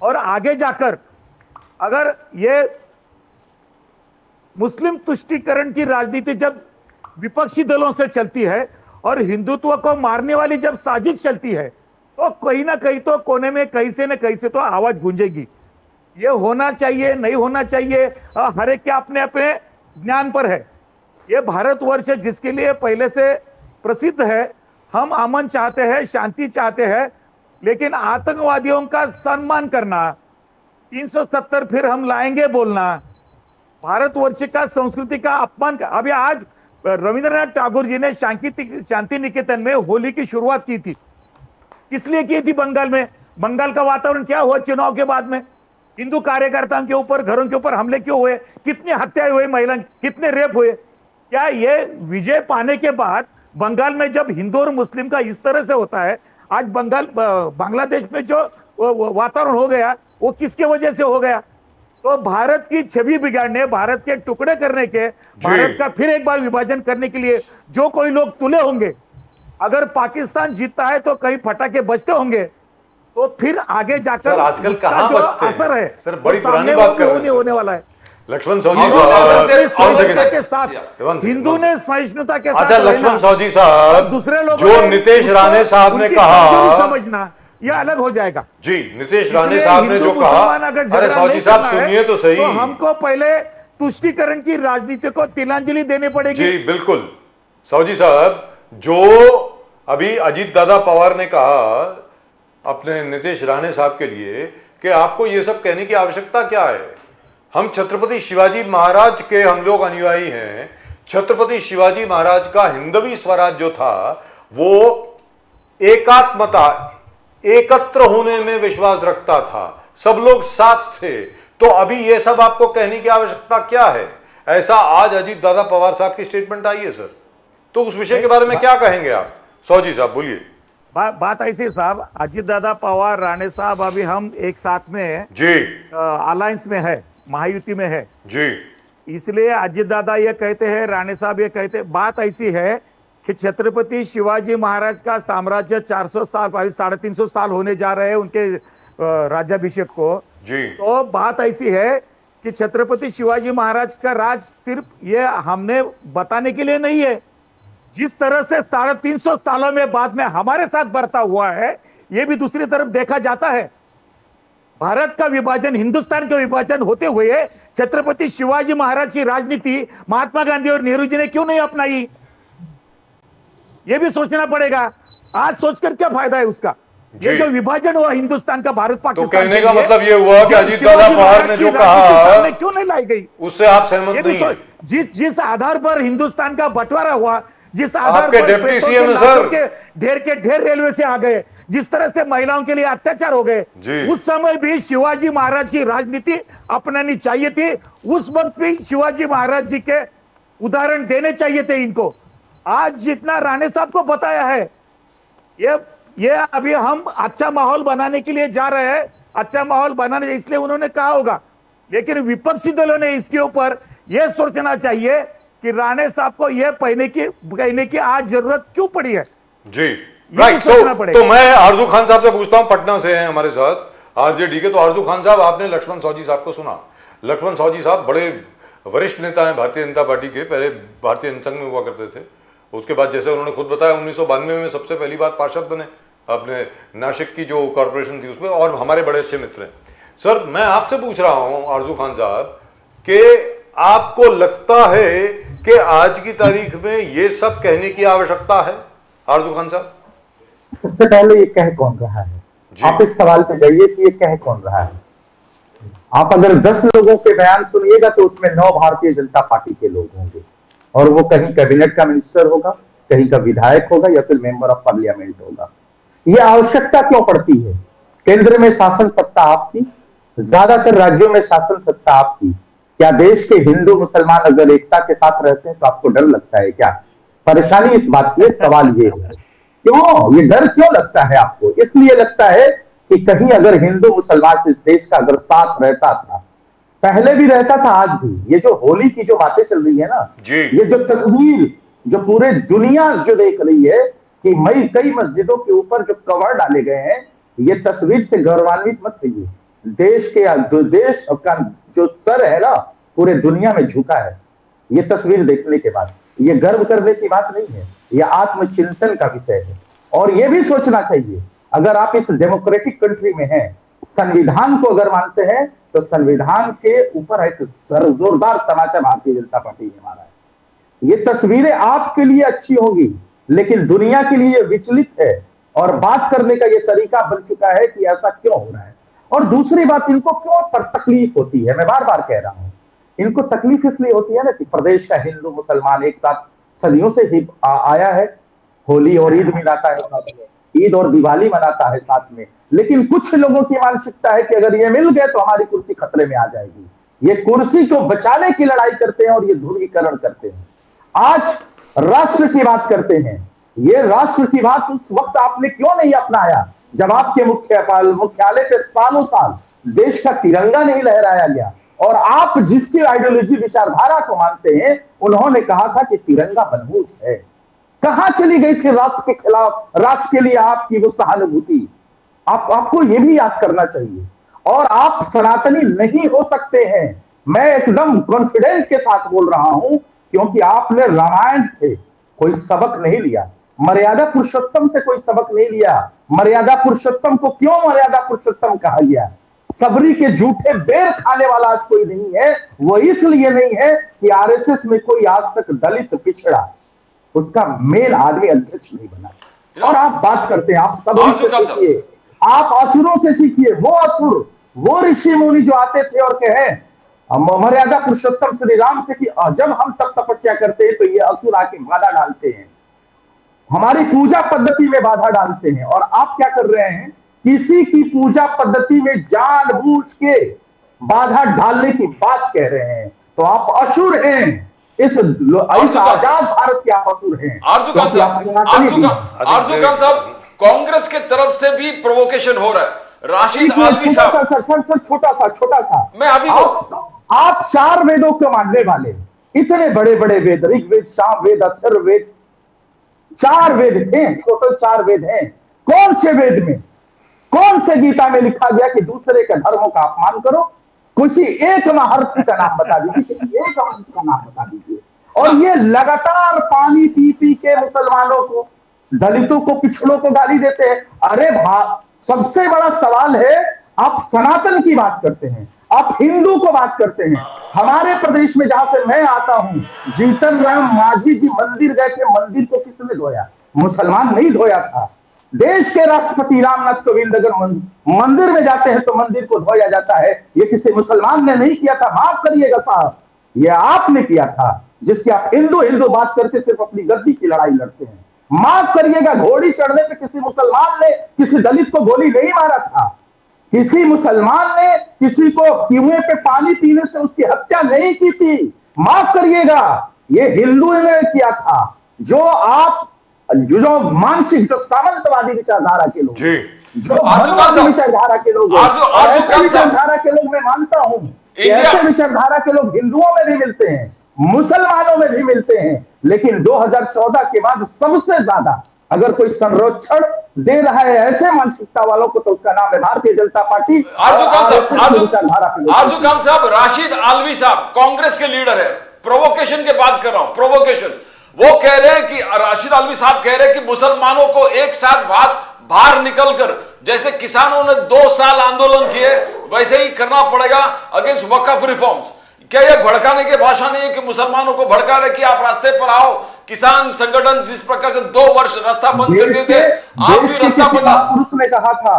और आगे जाकर अगर ये मुस्लिम तुष्टीकरण की राजनीति जब विपक्षी दलों से चलती है और हिंदुत्व को मारने वाली जब साजिश चलती है तो कहीं ना कहीं तो कोने में कहीं से न कहीं से तो आवाज गूंजेगी। ये होना चाहिए, नहीं होना चाहिए, हर एक के अपने अपने ज्ञान पर है। ये भारतवर्ष जिसके लिए पहले से प्रसिद्ध है हम अमन चाहते हैं, शांति चाहते हैं, लेकिन आतंकवादियों का सम्मान करना, 370 फिर हम लाएंगे बोलना, भारतवर्ष का संस्कृति का अपमान अभी आज रविंद्रनाथ टैगोर जी ने शांति निकेतन में होली की शुरुआत की थी। किस लिए की थी? बंगाल में। बंगाल का वातावरण क्या हुआ चुनाव के बाद में? हिंदू कार्यकर्ताओं के ऊपर, घरों के ऊपर हमले क्यों हुए? कितनी हत्याएं हुई, महिला कितने रेप हुए? क्या ये विजय पाने के बाद बंगाल में जब हिंदू और मुस्लिम का इस तरह से होता है, आज बांग्लादेश में जो वातावरण हो गया वो किसके वजह से हो गया? तो भारत की छवि बिगाड़ने, भारत के टुकड़े करने के, भारत का फिर एक बार विभाजन करने के लिए जो कोई लोग तुले होंगे, अगर पाकिस्तान जीतता है तो कई फटाके बजते होंगे, तो फिर आगे जाकर सर आजकल उसका कहां जो बचते हैं? असर है सर बड़ी वो पुरानी सामने बात कर रहे हैं। होने वाला है। लक्ष्मण साहू जी सहिष्णुता के साथ One second. हिंदू ने सहिष्णुता के साथ अच्छा रहना, लक्ष्मण साहू जी साहब, दूसरे लोग जो नितेश राणे साहब ने कहा, समझना यह अलग हो जाएगा। जी नितेश राणे इसलिए साहब ने हिंदू जो कहा, मुसलमान अगर अरे झगड़ा साहू जी नहीं साहब करना है, सुनिए तो सही। तो हमको पहले तुष्टीकरण की राजनीति को तिलांजलि देनी पड़ेगी। जी बिल्कुल साहू जी साहब, जो अभी अजीत दादा पवार ने कहा अपने नितेश राणे साहब के लिए कि आपको ये सब कहने की आवश्यकता क्या है? हम छत्रपति शिवाजी महाराज के हम लोग अनुयायी हैं। छत्रपति शिवाजी महाराज का हिंदवी स्वराज जो था वो एकात्मता, एकत्र होने में विश्वास रखता था, सब लोग साथ थे। तो अभी ये सब आपको कहने की आवश्यकता क्या है? ऐसा आज अजीत दादा पवार साहब की स्टेटमेंट आई है सर, तो उस विषय के बारे में क्या कहेंगे आप? सौजी साहब बोलिए। बात ऐसी साहब, अजीत दादा पवार, राणे साहब, अभी हम एक साथ में जी अलायंस में है, महायुति में है जी, इसलिए अजीत दादा ये कहते हैं, राणे साहब ये कहते हैं। बात ऐसी है कि छत्रपति शिवाजी महाराज का साम्राज्य 400 साल, 350 साल होने जा रहे हैं उनके राज्याभिषेक को जी तो बात ऐसी है कि छत्रपति शिवाजी महाराज का राज सिर्फ ये हमने बताने के लिए नहीं है, जिस तरह से 350 सालों में बाद में हमारे साथ बरता हुआ है, ये भी दूसरी तरफ देखा जाता है। भारत का विभाजन, हिंदुस्तान का विभाजन होते हुए छत्रपति शिवाजी महाराज की राजनीति महात्मा गांधी और नेहरू जी ने क्यों नहीं अपनाई? ये भी सोचना पड़ेगा। आज सोचकर क्या फायदा है उसका? ये जो विभाजन हुआ हिंदुस्तान का, भारत पाकिस्तान, तो कहने का मतलब ये हुआ कि अजीत दादा पवार ने जो कहा क्यों नहीं लाई गई, उससे आप सहमत नहीं हैं? जिस आधार पर हिंदुस्तान का बंटवारा हुआ, जिस आधार आपके पर डिप्टी पेट्रोल सीएम के सर लाखों के ढेर रेलवे से आ गए, जिस तरह से महिलाओं के लिए अत्याचार हो गए, उस समय भी शिवाजी महाराज की राजनीति अपनानी चाहिए थी। उस वक्त भी शिवाजी महाराज जी के उदाहरण देने चाहिए थे इनको। आज जितना राणे साहब को बताया है, ये अभी हम अच्छा माहौल बनाने के लिए जा रहे हैं, अच्छा माहौल बनाने इसलिए उन्होंने कहा होगा, लेकिन विपक्षी दलों ने इसके ऊपर यह सोचना चाहिए कि राणे साहब को यह कहने की आज जरूरत क्यों पड़ी है। जी राइट। तो मैं आरजू खान साहब से पूछता हूं, पटना से हैं हमारे साथ आरजेडी के। तो आरजू खान साहब, आपने लक्ष्मण साहू जी साहब को सुना। लक्ष्मण साहू जी साहब बड़े वरिष्ठ नेता हैं भारतीय जनता पार्टी के, पहले भारतीय जनसंघ में हुआ करते थे। उसके बाद जैसे उन्होंने खुद बताया 1992 में सबसे पहली बार पार्षद बने अपने नासिक की जो कॉरपोरेशन थी उसमें, और हमारे बड़े अच्छे मित्र हैं। सर मैं आपसे पूछ रहा हूं आरजू खान साहब कि आपको लगता है कि आज की तारीख में ये सब कहने की आवश्यकता है? आरजू खान साहब, सबसे पहले ये कह कौन रहा है? आप इस सवाल पे जाइए कि ये कह कौन रहा है। आप अगर 10 लोगों के बयान सुनिएगा तो उसमें 9 भारतीय जनता पार्टी के लोग होंगे, और वो कहीं कैबिनेट का मिनिस्टर होगा, कहीं का विधायक होगा, या फिर मेंबर ऑफ पार्लियामेंट होगा। ये आवश्यकता क्यों पड़ती है? केंद्र में शासन सत्ता आपकी, ज्यादातर राज्यों में शासन सत्ता आपकी। क्या देश के हिंदू मुसलमान अगर एकता के साथ रहते हैं तो आपको डर लगता है क्या? परेशानी इस बात की, सवाल ये है क्यों, ये डर क्यों लगता है आपको? इसलिए लगता है कि कहीं अगर हिंदू मुसलमान इस देश का अगर साथ रहता था, पहले भी रहता था, आज भी। ये जो होली की जो बातें चल रही है ना, ये जो तस्वीर जो पूरे दुनिया जो देख रही है कि कई मस्जिदों के ऊपर जो कवर डाले गए हैं, ये तस्वीर से गौरवान्वित मत रहिए। देश का जो सर है ना, पूरे दुनिया में झुका है ये तस्वीर देखने के बाद। ये गर्व करने की बात नहीं है, ये आत्मचिंतन का विषय है। और ये भी सोचना चाहिए, अगर आप इस डेमोक्रेटिक कंट्री में हैं, संविधान को अगर मानते हैं, तो संविधान के ऊपर एक जोरदार तमाचा भारतीय जनता पार्टी ने मारा है। ये तस्वीरें आपके लिए अच्छी होंगी, लेकिन दुनिया के लिए विचलित है और बात करने का ये तरीका बन चुका है कि ऐसा क्यों हो रहा है। और दूसरी बात, इनको क्यों पर तकलीफ होती है, मैं बार बार कह रहा हूं, इनको तकलीफ इसलिए होती है ना कि प्रदेश का हिंदू मुसलमान एक साथ सदियों से ही आया है, होली और ईद मनाता है साथ में, ईद और दिवाली मनाता है साथ में। लेकिन कुछ लोगों की मानसिकता है कि अगर ये मिल गए तो हमारी कुर्सी खतरे में आ जाएगी। ये कुर्सी को बचाने की लड़ाई करते हैं और ये ध्रुवीकरण करते हैं। आज राष्ट्र की बात करते हैं, ये राष्ट्र की बात उस वक्त आपने क्यों नहीं अपनाया जब आपके मुख्यालय पे सालों साल देश का तिरंगा नहीं लहराया गया। और आप जिसकी आइडियोलॉजी विचारधारा को मानते हैं, उन्होंने कहा था कि तिरंगा मनहूस है। कहां चली गई थी राष्ट्र के खिलाफ, राष्ट्र के लिए आपकी वो सहानुभूति? आपको ये भी याद करना चाहिए। और आप सनातनी नहीं हो सकते हैं, मैं एकदम कॉन्फिडेंस के साथ बोल रहा हूं, क्योंकि आपने रामायण से कोई सबक नहीं लिया, मर्यादा पुरुषोत्तम से कोई सबक नहीं लिया। मर्यादा पुरुषोत्तम को क्यों मर्यादा पुरुषोत्तम कहा गया? सबरी के झूठे बेर खाने वाला आज कोई नहीं है। वो इसलिए नहीं है कि आरएसएस में कोई आज तक दलित पिछड़ा उसका मेन आदमी अध्यक्ष नहीं बना। और आप बात करते हैं, आप सबरी से सीखिए, आप असुरों से सीखिए। वो असुर, वो ऋषि मुनि जो आते थे और कहे मर्यादा पुरुषोत्तम श्री राम से कि जब हम तब तपस्या करते हैं तो ये असुर आके बाधा डालते हैं, हमारी पूजा पद्धति में बाधा डालते हैं। और आप क्या कर रहे हैं, किसी की पूजा पद्धति में जानबूझ के बाधा डालने की बात कह रहे हैं। तो आप असुर हैं, इस आजाद भारत के आप असुर हैं। आरजू खान साहब, कांग्रेस के तरफ से भी प्रोवोकेशन हो रहा है। राशिद आलवी साहब, छोटा सा मैं अभी आप 4 वेदों को मानने वाले, इतने बड़े बड़े वेद, ऋग्वेद, सामवेद, अथर्ववेद, 4 वेद हैं, टोटल 4 वेद हैं। कौन से वेद में, कौन से गीता में लिखा गया कि दूसरे के धर्मों का अपमान करो? किसी एक महर्षि का नाम बता दीजिए, किसी एक महर्षि का नाम बता दीजिए। और ये लगातार पानी पी पी के मुसलमानों को, दलितों को, पिछड़ों को गाली देते हैं। अरे सबसे बड़ा सवाल है, आप सनातन की बात करते हैं, आप हिंदू को बात करते हैं। हमारे प्रदेश में जहां से मैं आता हूं, जीतन राम मांझी जी मंदिर गए थे, मंदिर को किसने धोया? मुसलमान नहीं धोया था। देश के राष्ट्रपति रामनाथ कोविंद अगर मंदिर में जाते हैं तो मंदिर को धोया जाता है, ये किसी मुसलमान ने नहीं किया था। माफ करिएगा साहब, ये आपने किया था, जिसकी आप हिंदू हिंदू बात करके सिर्फ अपनी गद्दी की लड़ाई लड़ते हैं। माफ करिएगा, घोड़ी चढ़ने पे किसी मुसलमान ने किसी दलित को गोली नहीं मारा था। किसी मुसलमान ने किसी को कुएं पे पानी पीने से उसकी हत्या नहीं की थी। माफ करिएगा, ये हिंदू ने किया था। जो आप जो मानसिक, जो सामंतवादी विचारधारा के लोग, जो विचारधारा के लोग, विचारधारा के लोग मैं मानता हूं, ऐसे विचारधारा के लोग हिंदुओं में भी मिलते हैं, मुसलमानों में भी मिलते हैं। लेकिन 2014 के बाद सबसे ज्यादा अगर कोई संरक्षण दे रहा है ऐसे मानसिकता वालों को, तो उसका नाम है भारतीय जनता पार्टी। आरजू खान साहब, राशिद आलवी साहब कांग्रेस के लीडर है, प्रोवोकेशन की बात कर रहा हूं, प्रोवोकेशन। वो कह रहे हैं कि राशिद आलवी साहब कह रहे हैं कि मुसलमानों को एक साथ बाहर निकलकर, जैसे किसानों ने 2 साल आंदोलन किए, वैसे ही करना पड़ेगा अगेंस्ट वक्फ रिफॉर्म्स। क्या यह भड़काने की भाषा नहीं है कि मुसलमानों को भड़का रहे कि आप रास्ते पर आओ? किसान संगठन जिस प्रकार से 2 वर्ष रास्ता बंद कर दिए थे, आप भी रास्ता बंद। पुरुष ने कहा था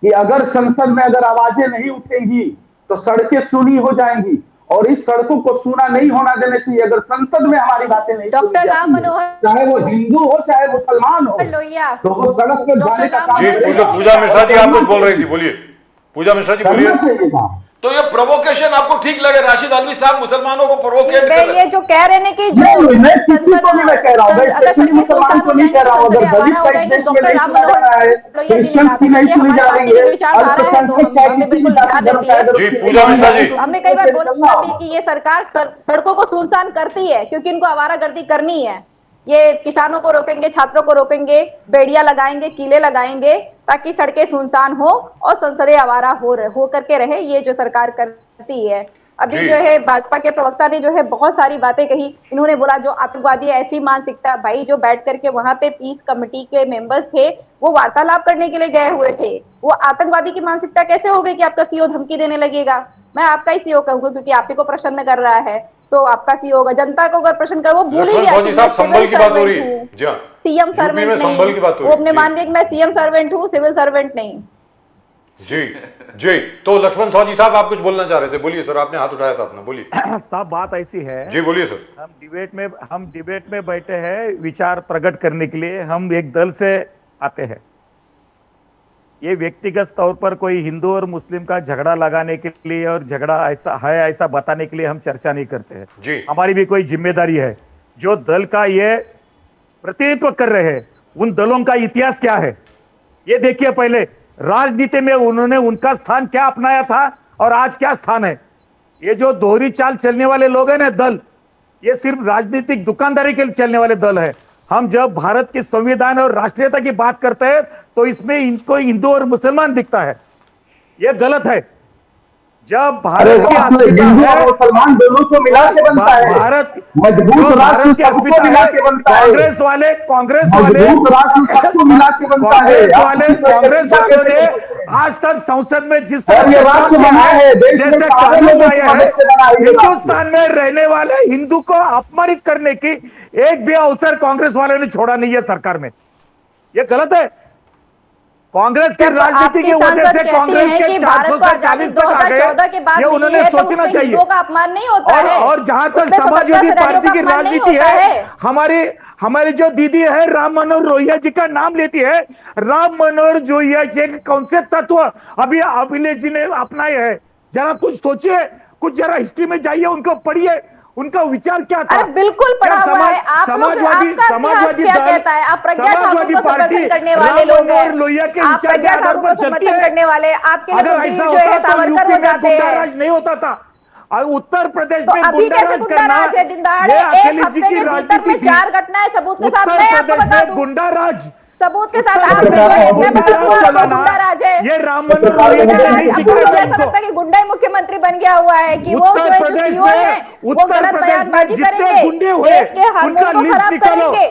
कि अगर संसद में अगर आवाजें नहीं उठेंगी तो सड़कें सूनी हो जाएंगी, और इस सड़कों को सूना नहीं होना देना चाहिए। अगर संसद में हमारी बातें नहीं, डॉक्टर राम मनोहर, चाहे वो हिंदू हो चाहे मुसलमान हो, तो वो सड़क पर जाने का काम। पूजा मिश्रा जी आप कुछ बोल रही थी, बोलिए पूजा मिश्रा जी, बोलिए। तो ये प्रोवोकेशन आपको ठीक लगे? राशिद आलवी साहब मुसलमानों को प्रोवोकेट कर रहे हैं। ये जो कह रहे हैं कि जो मैं किसी को भी मैं कह रहा हूं, मैं स्पेशली मुसलमान को नहीं कह रहा हूं। अगर दलित का इस देश में नहीं सुना जा रहा है, क्रिश्चियन की नहीं सुनी जा रही है, अल्पसंख्यक चाहे किसी भी जाति धर्म का है। जी पूजा मिश्रा जी, हमने कई बार बोला भी कि ये सरकार सड़कों को सुनसान करती है क्योंकि इनको आवारागर्दी करनी है। ये किसानों को रोकेंगे, छात्रों को रोकेंगे, बेड़ियां लगाएंगे, किले लगाएंगे ताकि सड़कें सुनसान हो और संसदें आवारा हो करके रहे। ये जो सरकार करती है। अभी जो है भाजपा के प्रवक्ता ने जो है बहुत सारी बातें कही। इन्होंने बोला जो आतंकवादी ऐसी मानसिकता, भाई जो बैठ करके वहां पे पीस कमेटी के मेंबर्स थे वो वार्तालाप करने के लिए गए हुए थे। वो आतंकवादी की मानसिकता कैसे हो गई कि आपका सीओ धमकी देने लगेगा? मैं आपका ही सीओ कहूंगा क्योंकि आप ही को प्रसन्न कर रहा है, तो आपका सीओ होगा। जनता को अगर प्रश्न कर, वो भूल ही गया। संबल की बात हो रही है। सीएम सर्वेंट में संभल की बात नहीं, हो वो रही, अपने जी। मान लिया कि मैं सीएम सर्वेंट हूँ, सिविल सर्वेंट नहीं। जी जी। तो लक्ष्मण साहू जी साहब आप कुछ बोलना चाह रहे थे, बोलिए सर, आपने हाथ उठाया था अपना, बोलिए। साहब बात ऐसी है, जी बोलिए सर। हम डिबेट में बैठे हैं विचार प्रकट करने के लिए, हम एक दल से आते हैं। ये व्यक्तिगत तौर पर कोई हिंदू और मुस्लिम का झगड़ा लगाने के लिए और झगड़ा ऐसा है ऐसा बताने के लिए हम चर्चा नहीं करते हैं। जी। हमारी भी कोई जिम्मेदारी है। जो दल का ये प्रतिनिधित्व कर रहे हैं उन दलों का इतिहास क्या है ये देखिए। पहले राजनीति में उन्होंने उनका स्थान क्या अपनाया था और आज क्या स्थान है। ये जो दोहरी चाल चलने वाले लोग हैं ना दल, ये सिर्फ राजनीतिक दुकानदारी के लिए चलने वाले दल है। हम जब भारत के संविधान और राष्ट्रीयता की बात करते हैं तो इसमें इनको हिंदू और मुसलमान दिखता है, ये गलत है। जब भारत की अस्मिता हिंदू और है, मुसलमान दोनों को मिला के बनता है। भारत मजबूत राष्ट्र की सबको अस्मिता मिला है, के बनता है। कांग्रेस वाले मजबूत राष्ट्र सबको मिला के बनता है। कांग्रेस वालों ने आज तक संसद में जिस और ये राष्ट्र बना है, देश में जैसे कानून कानून में आया है, मदद से बना है ये राष्ट्र। हिंदुस्तान में रहने वाले हिंदू को अपमानित करने की एक भी अवसर कांग्रेस वालों ने छोड़ा नहीं है सरकार में। ये गलत है। कांग्रेस की राजनीति की वजह से कांग्रेस के 400 से 40 तक आ गए, ये उन्होंने सोचना चाहिए। का अपमान नहीं होता है। और जहां तक उसमें समाजवादी स्वतंत्रता पार्टी की सेनानियों का अपमान नहीं राजनीति होता है, हमारी जो दीदी है राम मनोहर लोहिया जी का नाम लेती है। राम मनोहर लोहिया जी के कौन से तत्व अभी अभिलेख जी ने अपनाए हैं, जरा कुछ सोचिए, कुछ जरा हिस्ट्री में जाइए, उनको पढ़िए, उनका विचार क्या था। अरे बिल्कुल पढ़ा हुआ है। आप लोग समाजवादी क्या कहता है? आप प्रज्ञा ठाकुर समाजवादी को पार्टी समर्थन करने वाले राम लोग मनोहर हैं। लोहिया के आप विचार के प्रज्ञा आधार ठाकुर पर को चलती समर्थन है। करने वाले, आपके लिए अगर तो वीर ऐसा जो है होता तो सावरकर यूपी हो में जाते हैं। गुंडाराज नहीं होता था, और उत्तर प्रदेश तो में अभी कैसे गुंडाराज करना गुंडाराज है? दिनदहाड़े ये एक अखिलेश जी हफ्ते की के भीतर राजनीति में थी। 4 घटनाएं सबूत के साथ उत्तर मैं आपको प्रदेश बता में दूं, गुंडाराज सबूत के साथ उत्तर आप प्रदेश में मैं बता दूं आपको चलाना, गुंडाराज है। ये राम मनोहर लोहिया जी ने नहीं आपको सिखाया मुझे था ऐसा लगता है इनको। कि गुंडा ही मुख्यमंत्री बन गया हुआ है कि वो जो उत्तर है जो प्रदेश सीओ में- है वो उत्तर गलत प्रदेश में बयानबाजी जितने करेंगे, गुंडे हुए, देश के उनका हार्मोन को लिस्ट खराब निकालो। करेंगे,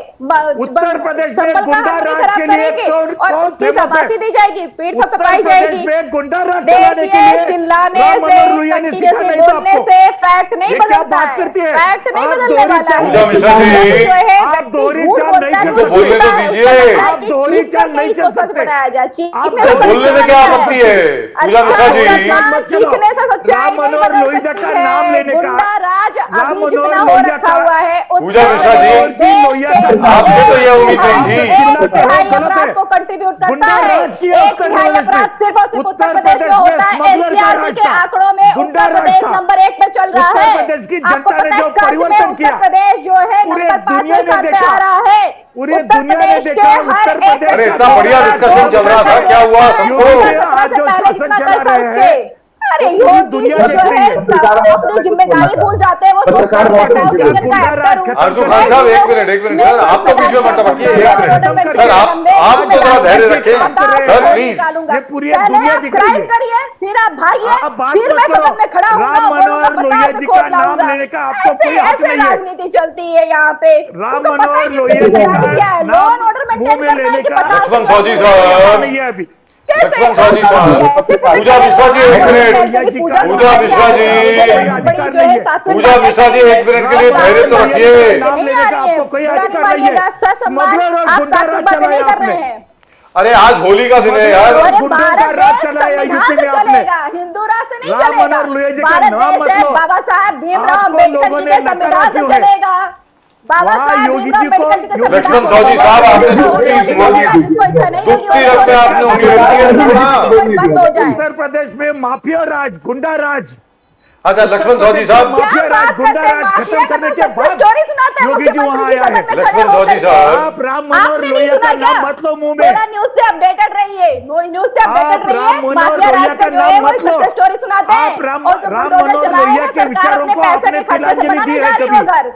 उत्तर प्रदेश में संबल का गुंडा हार्मोनी राज खराब के लिए करेंगे कौन- और कौन उसकी फेमस है? शाबाशी दी जाएगी, पीठ उत्तर थपथपाई प्रदेश जाएगी। में गुंडा राज चलाने के देखिए, लिए चिल्लाने राम से मनोहर लोहिया ने सिखा कंटिन्यूअसली नहीं था बोलने आपको। से फैक्ट नहीं ये क्या बदलता बात है, करती है? फैक्ट नहीं आप बदलने दोहरी वाला चाल- है। पूजा मिश्रा जी, जो है आप व्यक्ति दोहरी झूठ चाल बोलता नहीं है, चल वो सकते। बोलने तो झूठा है, दीजिए। उसको लगता है आप कि दोहरी चीख चाल करके नहीं इसको चल सच सकते। बनाया जाए, आप चीखने तो से बोलने में क्या आपत्ति है? पूजा मिश्रा जी, चीखने से सच्चाई राम नहीं मनोहर बदल लोहिया सकती का है। नाम लेने का गुंडा राज राम अभी मनोहर जितना हो लोहिया रखा का- हुआ है पूजा मिश्रा जी, आपसे तो यह उम्मीद नहीं थी। एक तिहाई गलत है। अपराध को कंट्रीब्यूट करता गुंडा है। राज की एक उत्तर तिहाई प्रदेश में- अपराध सिर्फ और सिर्फ उत्तर उत्तर प्रदेश में प्रदेश में होता है। स्मगलर का एनसीआरटी राज के था। आंकड़ों में गुंडा उत्तर राज प्रदेश था। नंबर 1 पे चल रहा उत्तर है। प्रदेश की आपको जनता ने पता है जो कर्ज में परिवर्तन उत्तर किया, प्रदेश जो है पूरे नंबर 5 दुनिया ने स्थान पे देखा। आ रहा है। पूरे उत्तर दुनिया ने प्रदेश देखा, के उत्तर हर प्रदेश एक अरे इतना बढ़िया डिस्कशन चल रहा था, क्या हुआ सबको? आज जो शासन चला रहे हैं, अरे पूरी योगी दुनिया जी देख जो रही है है। अपनी जिम्मेदारी भूल जाते हैं। वो सोचते पत्रकार हैं कि बहुत मैं टेंशन क्रिकेट का गुंडा एक्टर राज हूं। खत्म अर्जुन खान साहब, एक मिनट सर, आप तो बीच में मत टपकिए, एक मिनट सर, आप तो थोड़ा धैर्य रखें सर, प्लीज। ये पूरी दुनिया दिख रही है। करिए, फिर आप भागिए, आप बात फिर मत मैं करो। सदन में खड़ा होऊंगा राम और बोलूंगा, मनोहर बता लोहिया के जी खोद का नाम लाऊंगा। लेने का आपको ऐसे- कोई हक ऐसे नहीं है। राजनीति चलती है यहाँ पे। राम तुमको पता मनोहर है कि लोहिया जी जिम्मेदारी क्या का है? लॉ एंड ऑर्डर नाम मेंटेन मुंह में करना है लेने कि का पता लक्ष्मण है साहू जी साहब, नहीं है अभी। लक्ष्मण साहू जी साहब, पूजा मिश्रा जी एक मिनट, पूजा मिश्रा जी, पूजा मिश्रा जी एक मिनट के लिए धैर्य तो रखिए। नाम लेने का आपको कोई अधिकार नहीं है। स्मगलर और गुंडा राज चलाया आपने। अरे आज होली का दिन है यार। अरे गुंडों भारत का राज देश चलाया संविधान यूपी से में आपने। चलेगा, हिंदू राज से नहीं राम चलेगा। मनोहर लोहिया जी का भारत नाम देश मत है, लो। बाबा साहब भीमराव आपको अम्बेडकर लोगों जी ने के नकारा संविधान से क्यों है? चलेगा। बाबा वहाँ साहब योगी भीमराव जी को- अम्बेडकर जी के लक्ष्मण संविधान साहू जी से साहब, आपने चलेगा। दुखती होली बोली- बोलेगा, जिसको इच्छा नहीं होगी दुखती वो रख पे बोलेगा। आपने उंगली रखी है, थोड़ा। कोई बंद हो जाए। उत्तर प्रदेश में माफिया राज, गुंडा राज, अच्छा लक्ष्मण साहू जी साहब, क्या माफिया राज, बात गुंडा करते हैं? राज माफिया खत्म का करने तो के सक्सेस बाद स्टोरी सुनाते हैं योगी जी मुख्यमंत्री वहाँ जी आया सदन है। में खड़े लक्ष्मण साहू जी होकर के। साहब, आप राम मनोहर आपने नहीं लोहिया सुना का क्या? नाम मत लो मुंह में। थोड़ा न्यूज से अपडेटेड रहिए, न्यूज से आप अपडेटेड रहिए। राम मनोहर माफिया लोहिया राज का का जो है नाम वो मत लो। सक्सेस स्टोरी सुनाते हैं। आप राम और जो राम बुलडोजर मनोहर चलाए लोहिया हैं, के सरकार विचारों अपने को पैसे आपने के खर्चे से तिलांजलि बनाने दी जा है रही है कभी? घर।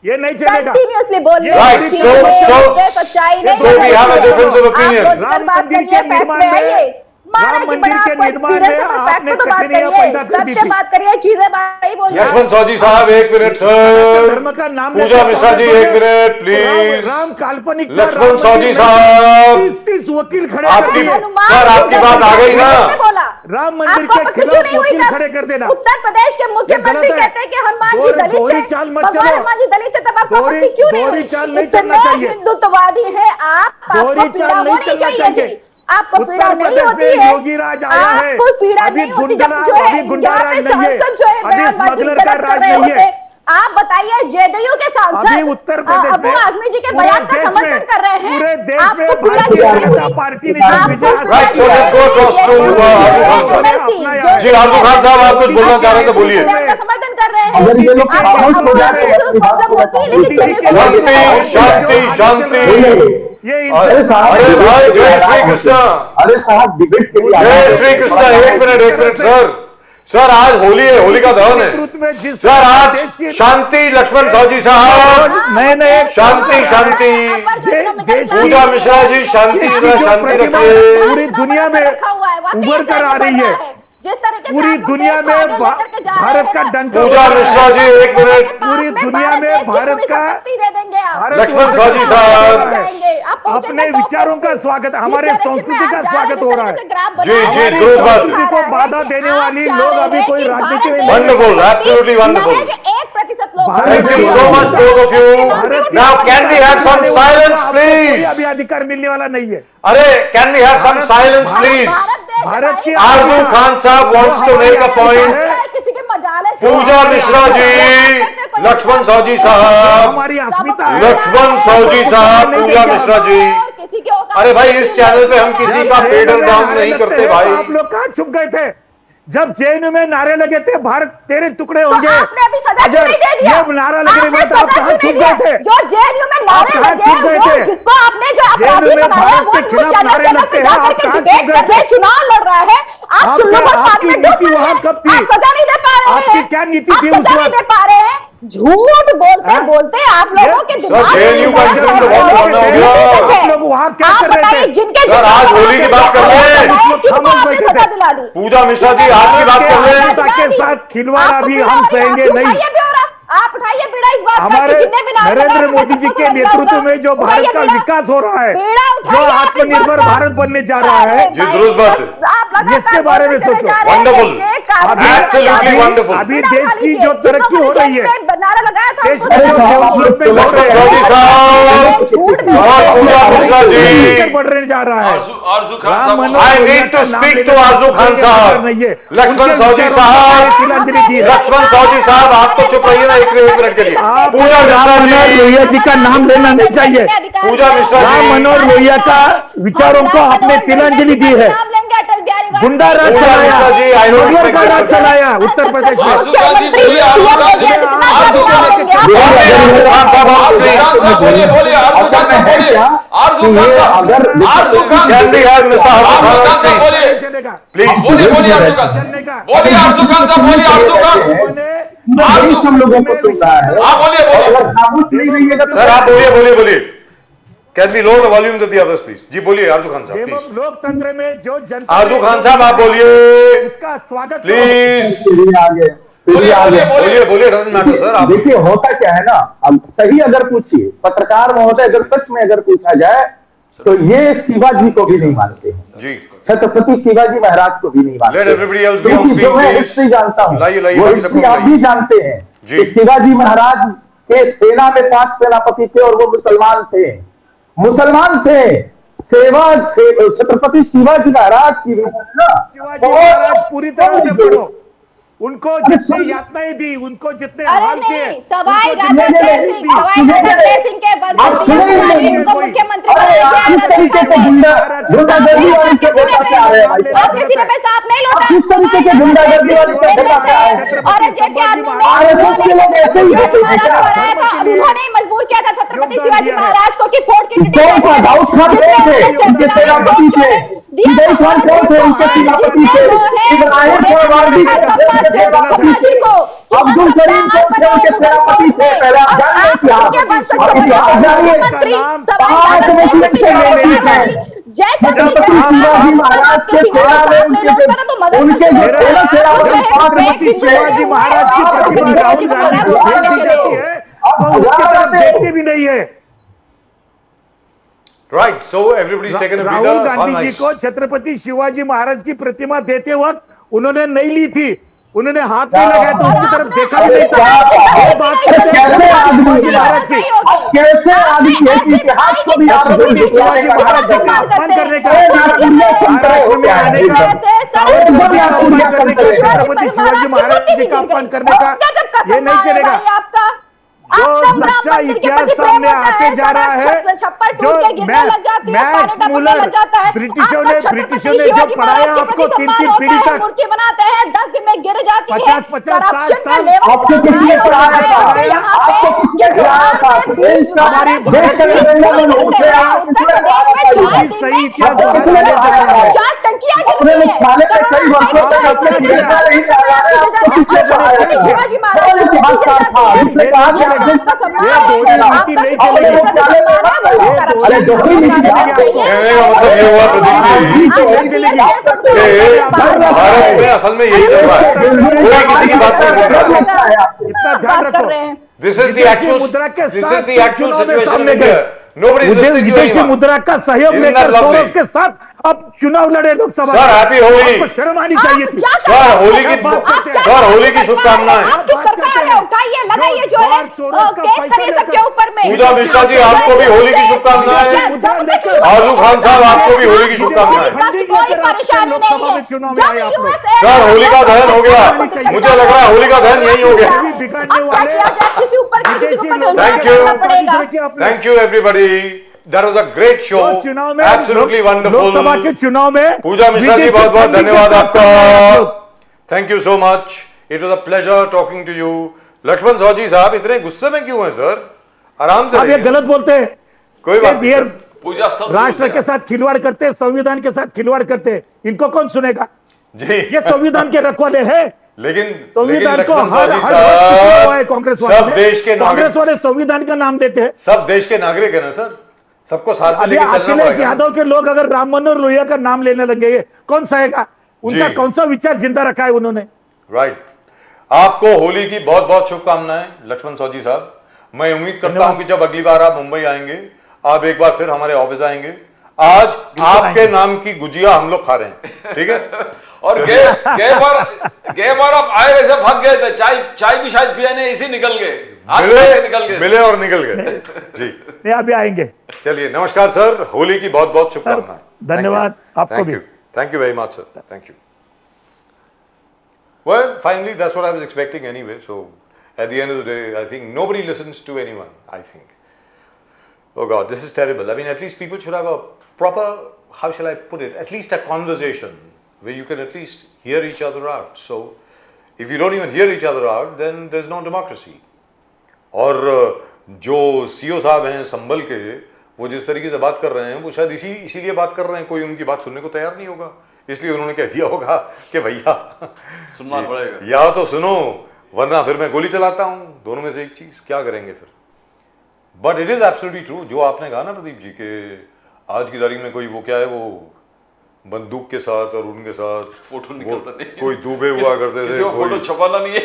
ये नहीं चलेगा। कंटिन्यूअसली बोल रहे Right, हैं, so सच्चाई नहीं we बदलती have a है। difference of opinion. आप लॉजिकल राम बात मंदिर करिए, के फैक्ट निर्माण में में- आइए। माना राम कि मंदिर बड़ा के आपको निर्माण एक्सपीरियंस में है, पर फैक्ट आपने पे तो बात कठिनाइयां करिए, पैदा कर दी सच से थी। बात करिए, चीजें बात नहीं बोलिए। लक्ष्मण साहू जी साहब एक मिनट सर, धर्म का नाम पूजा लेकर मिश्रा जी कांग्रेस एक मिनट प्लीज। राम काल्पनिक लक्ष्मण साहू जी साहब, 30 वकील खड़े आपकी कर दिए। सर आपकी बात आ गई ना। किसने बोला? राम मंदिर आपको के आपत्ति क्यों खिलाफ नहीं हुई वकील तब? खड़े कर देना। उत्तर प्रदेश के मुख्यमंत्री ये गलत है। कहते हैं कि हनुमान जी दलित दोहरी थे, चाल मत भगवान चलो। हनुमान जी दलित थे, तब आपको दोहरी- आपत्ति क्यों नहीं दोहरी हुई? चाल नहीं इतने चलना चाहिए। हिंदुत्ववादी हैं आप, दोहरी आपको पीड़ा चाल नहीं होनी चलना चाहिए चाहिए। थी। आपको उत्तर पीड़ा नहीं प्रदेश होती में है, योगी राज आया है। आपको पीड़ा अभी नहीं होती जब गुंडा- जो है अभी गुंडा यहाँ राज पे नहीं है। सांसद जो है अभी बयानबाजी स्मगलर गलत का कर राज रहे नहीं होते। है। आप बताइए जेडीयू के सांसद अभी उत्तर प्रदेश अबू में आजमी जी के पूरे बयान का देश समर्थन में- कर रहे हैं। पूरे देश आपको में पीड़ा भारतीय क्यों जनता नहीं पार्टी ने हुई? जो आपको विजय हासिल Right, so let's go across to आजू खान साहब। MLC, जी, आजू खान साहब, आप कुछ बोलना चाह रहे थे, बोलिए। बयान का समर्थन कर रहे हैं। अगर ये लोग आप खामोश हो आपको जाते हैं, प्रॉब्लम होती है, लेकिन मोदी जी के शांति, शांति, शांति। ये अरे साहब, अरे भाई, जय श्री कृष्ण। अरे साहब डिबेट के लिए जय श्री कृष्ण। एक मिनट सर, आज होली है, होलिका दहन है नेतृत्व में जिस सर। आज देश की- शांति लक्ष्मण साहू साहब, नए नए शांति, शांति। देश की- पूजा मिश्रा जी, शांति, देश की जरा जो शांति प्रतिमा रखिए। पूरी दुनिया में उभर कर आ रही है। जिस तरीके से पूरी आप लोग दुनिया देश को में आगे लेकर के जा रहे भारत हैं का ना, डंका पूजा बजा रहा है। मिश्रा जी, एक मिनट। पूरी दुनिया में भारत का दे देंगे आप। भारत लक्ष्मण वहां साहू से साहब। जाएंगे, आप पहुंचेंगे अपने टॉप विचारों पे। का स्वागत, जिस हमारे तरीके से संस्कृति आप का जा स्वागत रहे हो हैं, रहा है। जिस तरीके से ग्राफ जी, बना जी, रहे हैं, द्रुत बात। दिखा को रहे हैं बाधा कि देने आप वाली चाह लोग रहे अभी हैं कोई कि राजनीति में भारत नहीं देश Wonderful, में absolutely wonderful. महज 1% लोग Thank you so much, both of you. Now, can we have some silence, आपको please? कोई अभी अधिकार मिलने वाला नहीं है। अरे, can we have some silence please? Bharat की आरजू खान साहब wants to make a point. किसी के मजाले से पूजा मिश्रा जी, लक्ष्मण साहू जी साहब, हमारी अस्मिता है। लक्ष्मण साहू जी साहब, पूजा मिश्रा जी। किसी के औकात अरे भाई, नहीं इस चैनल पे हम है। किसी का फेडर डाउन नहीं करते भाई। आप लोग कहाँ छुप गए थे जब जेएनयू में नारे लगे थे भारत तेरे टुकड़े तो होंगे? आपने अभी सजा क्यों अगर नहीं दे दिया? ये नारा लगने आपने में तो आप सजा कहाँ क्यों छुप नहीं गए दिया? थे? जो जेएनयू में नारे कहाँ लगे, छुप गए वो थे? जिसको आपने जो अपराधी जेएनयू में बनाया, भारत वो के न्यूज़ खिलाफ चैनल नारे पे लगते हैं, जाकर आप के कहाँ डिबेट छुप कर गए रहे, थे? चुनाव लड़ रहे हैं। आप आपके- सुल्लू को आपकी पार्लियामेंट नीति में वहाँ हैं। कब थी? आप सजा नहीं दे पा रहे हैं। आपकी क्या नीति आप थी सजा उस नहीं वक्त? दे पा रहे हैं। झूठ बोलते हाँ? बोलते आप लोगों के दिमाग में जेएनयू का इंसिडेंट तो बहुत पुराना हो गया। आप लोग वहाँ क्या आप कर रहे बताइए, थे? जिनके सर, आज होली की बात कर रहे हैं। किसको आपने सजा दिला दी? पूजा मिश्रा जी, आज की बात कर रहे हैं। जनता के साथ खिलवाड़ आपको अभी पीड़ा हम हो रही है, सहेंगे आप नहीं। उठाइए ब्यौरा, आप उठाइए पीड़ा इस बात का कि हमारे जिन्हें भी नाम नरेंद्र लगाया, मोदी जी सबको के सजा नेतृत्व होगा। में जो भारत उठाइए का पीड़ा। विकास हो रहा है, पीड़ा जो उठाइए आप इस आत्मनिर्भर बात का। भारत बनने जा रहा है, जी, दुरुस्त बात है। आप लगातार इसके बारे में बोलते चले सोचो। जा रहे हैं कि Wonderful. ये कार्य Absolutely में wonderful. अभी पीड़ा देश उठा की लीजिए। जो जिन तरक्की लोगों हो ने रही है, जेल पे नारा लगाया था, देश उनको में जो सजा दिलाइए। डेवलपमेंट हो लक्ष्मण रहा साहू है, जी साहब झूठ और पूजा मिश्रा जी, आगे बढ़ने जा रहा है। आरजू खान राम साहब, मनोहर I लोहिया need to का नाम speak लेने to का आरजू खान कोई साहब। अधिकार नहीं है। लक्ष्मण उनके साहू जी विचारों को साहब, मैंने तिलांजलि दी है। लक्ष्मण साहू जी साहब, आप तो चुप रहिए ना एक मिनट के लिए। आप पूजा राम मिश्रा मनोहर जी, लोहिया जी का नाम लेना नहीं चाहिए। पूजा मिश्रा जी, राम मनोहर लोहिया का विचारों को आपने तिलांजलि दी है। गुंडा राज पूजा चलाया, Mishra ji, I don't smuggler का expect राज you. चलाया उत्तर प्रदेश में। आरजू खान जी बोलिए, आरजू खान जी, आरजू खान जी, आरजू खान साहब, आरजू खान साहब बोलिए, बोलिए, आरजू खान साहब बोलिए, आरजू खान साहब, Arzoo Khan, can we have mister Arzoo Arzoo Khan Khan साहब बोलिए, चलेगा। प्लीज। बोलिए, बोलिए आरजू खान, चलने का बोलिए आरजू खान साहब, बोलिए आरजू खान, उन्होंने देश हम लोगों को सुन रहा है। आप बोलिए, बोलिए। अगर खामोश नहीं रहिएगा तो सर, आप बोलिए, बोलिए, बोलिए। Can we lower the volume of the others please? जी बोलिए आरजू खान साहब, प्लीज। लोकतंत्र में जो जनता आरजू खान साहब, आप बोलिए उसका स्वागत प्लीज। सीढ़ी आगे, सीढ़ी बोलिए, आगे। बोलिए, बोलिए, बोलिए, डजंट मैटर सर। आप देखिए होता क्या है ना, अब सही अगर पूछिए पत्रकार महोदय, अगर सच में अगर पूछा जाए तो ये शिवाजी को भी नहीं मानते हैं, जी, छत्रपति शिवाजी महाराज को भी नहीं मानते। Let everybody else be on क्योंकि जो screen, मैं please. हिस्ट्री जानता हूँ, लाइए, लाइए, वो बाकी हिस्ट्री सबको आप भी लाइए। जानते हैं जी। कि शिवाजी महाराज के सेना में 5 सेनापति थे और वो मुसलमान थे, मुसलमान थे। सेवा से छत्रपति शिवाजी महाराज की भी है ना, शिवाजी महाराज पूरी तरह से पढ़ो, उनको जितनी सुन- यातनाएं दी, उनको जितने अरे हाल किए, नहीं, सवाई उनको राजा जितने जय दी, सिंह, सवाई राजा जय सिंह के आप बदले सुनिए, उनको मुख्यमंत्री अरे बनाया आप गया। किस तरीके के गुंडागर्दी वाली से बताते आ रहे हैं भाई? आप किसी ने पैसा आप नहीं लौटा। आप किस तरीके के गुंडागर्दी वाली से बताते आ रहे हैं? औरंगजेब के आदमी ने आरएसएस के लोग ऐसे ही होते हैं क्या? हराया था, अब उन्होंने ही मजबूर किया था छत्रपति योगदान शिवाजी दिया है। महाराज को कि फोर्ट की कौन था? दाऊद खान कौन थे? उनके सेनापति थे। विजय खान कौन थे? उनके सेनापति थे। इब्राहिम खान सेनापति थे। अब्दुल करीम कौन थे? उनके सेनापति थे। पहले आप जानिए इतिहास, आप इतिहास जानिए। 5 मुस्लिम सेनापति थे। छत्रपति शिवाजी महाराज के सेना में उनके जो सेना छत्रपति शिवाजी महाराज की प्रतिमा राहुल गांधी को भेज दी जाती है, वो उसकी तरफ देखती भी नहीं है। Right. So everybody's taken a Rahul breather. Gandhi ji Nice. को छत्रपति शिवाजी महाराज की प्रतिमा देते वक्त उन्होंने नहीं ली थी, उन्होंने हाथ नहीं लगाया था, उसकी तरफ देखा भी नहीं था। ये बात करते हैं कैसे आदमी शिवाजी महाराज की, आप कैसे आदमी ऐसे इतिहास को भी आप छत्रपति शिवाजी महाराज जी का अपमान करने का, महाराष्ट्र में आने का, सावरकर जी का अपमान करने का, छत्रपति शिवाजी महाराज जी का अपमान करने का, ये नहीं चलेगा। जो सच्चा इतिहास सामने आते जा रहा है, जो मैक्स मूलर ब्रिटिशों ने जो पढ़ाया आपको 3-3 पीढ़ी तक, मूर्ति बनाते हैं 10 दिन में गिर जाती है। 50-50 करप्शन का साल लेवल आपको किसने पढ़ाया था? यहाँ पे आपको किसने पढ़ाया था? देश का हमारी देश के निर्णय में उठे आप क्योंकि सही इतिहास बताने जा रहा है। 4 टंकियां अपने में छाले पे कई वर्षों तक अपने निर्णय नहीं कर रहे हैं। आपको किसने पढ़ाया था? शिवाजी महाराज कौन इतिहासकार था जिसने कहा कि आप का सम्मान ये दोहरी नीति नहीं चलेगी। अरे दोहरी नीति कहने का मतलब ये हुआ प्रदीप जी कि भारत में असल में यही चल रहा है, कोई किसी की बात नहीं सुन रहा है। इतना ध्यान रखो, This is the विदेशी actual मुद्रा के this साथ is the actual चुनाव में situation सामने in गए। India. Nobody is listening to विदेशी anyone. मुद्रा का सहयोग Isn't लेकर that lovely? सोरोस के साथ अब चुनाव लड़े लोकसभा Sir, में। happy Holi. आपको शर्म आनी चाहिए थी। सर होली की बात करते हैं। सर होली की शुभकामनाएं। आपकी सरकार है, उठाइए लगाइए जो है केस करिए सबके ऊपर में। पूजा मिश्रा जी आपको भी होली की शुभकामनाएं। आजू खान साहब आपको भी होली की शुभकामनाएं। कोई परेशानी नहीं है। सर होली का दहन हो गया, मुझे लग रहा है होली का दहन यही हो गया। बिगाड़ने वाले किसी ऊपर Thank you everybody. That was a great show. तो चुनाव में Absolutely लोकसभा के wonderful. चुनाव में पूजा मिश्रा जी विदेशी बहुत बहुत फंडिंग के धन्यवाद साथ सामने आए आप लोग। आपका। Thank you so much. It was a pleasure talking to you. Lakshman Sauji साहब इतने गुस्से में क्यों हैं सर? आराम से आप ये रहिए। गलत बोलते हैं। कोई बात नहीं ये सर। पूजा स्थल राष्ट्र के साथ खिलवाड़ करते हैं, संविधान के साथ खिलवाड़ करते हैं, इनको कौन सुनेगा? जी ये संविधान के रखवाले हैं। लेकिन संविधान को लक्ष्मण हर सौजी हर वक्त किया हुआ है साहब कांग्रेस सब वाले। देश के कांग्रेस नागरिक, वाले संविधान का नाम देते हैं। सब देश के नागरिक है ना सर, सबको साथ में अभी लेके चलना अखिलेश पड़ेगा। यादव के लोग अगर राम मनोहर लोहिया का नाम लेने लगेंगे, कौन सहेगा? उनका जी। कौन सा विचार जिंदा रखा है उन्होंने? राइट। आपको होली की बहुत बहुत शुभकामनाएं लक्ष्मण सौजी साहब। मैं उम्मीद करता हूं कि जब अगली बार आप मुंबई आएंगे, आप एक बार फिर हमारे ऑफिस आएंगे। आज आपके नाम की गुजिया हम लोग खा रहे हैं, ठीक है? और गए बार आप आए वैसे भाग गए थे, चाय भी शायद पिया नहीं, इसी निकल गए, निकल गए। मिले और निकल गए जी। नहीं, अभी आएंगे। चलिए नमस्कार सर, होली की बहुत बहुत शुभकामनाएं। धन्यवाद आपको भी। Thank you very much sir, thank you. Well, finally, that's what I was expecting anyway. So, at the end of the day, I think nobody listens to anyone. I think. Oh God, this is terrible. I mean, at least people should have a proper, how shall I put it? At least a conversation where you can at least hear each other out. So, if you don't even hear each other out, then there's no democracy. और जो सीओ साहब हैं संभल के, वो जिस तरीके से बात कर रहे हैं, वो शायद इसीलिए बात कर रहे हैं, कोई उनकी बात सुनने को तैयार नहीं होगा, इसलिए उन्होंने कह दिया होगा कि भैया सुनना पड़ेगा, या तो सुनो वरना फिर मैं गोली चलाता हूं, दोनों में से एक चीज, क्या करेंगे फिर? But it is absolutely true जो आपने कहा ना प्रदीप जी के आज की तारीख में कोई वो क्या है, वो बंदूक के साथ और उनके साथ फोटो निकलता नहीं, कोई दुबे हुआ करते थे, फोटो छपाना नहीं है,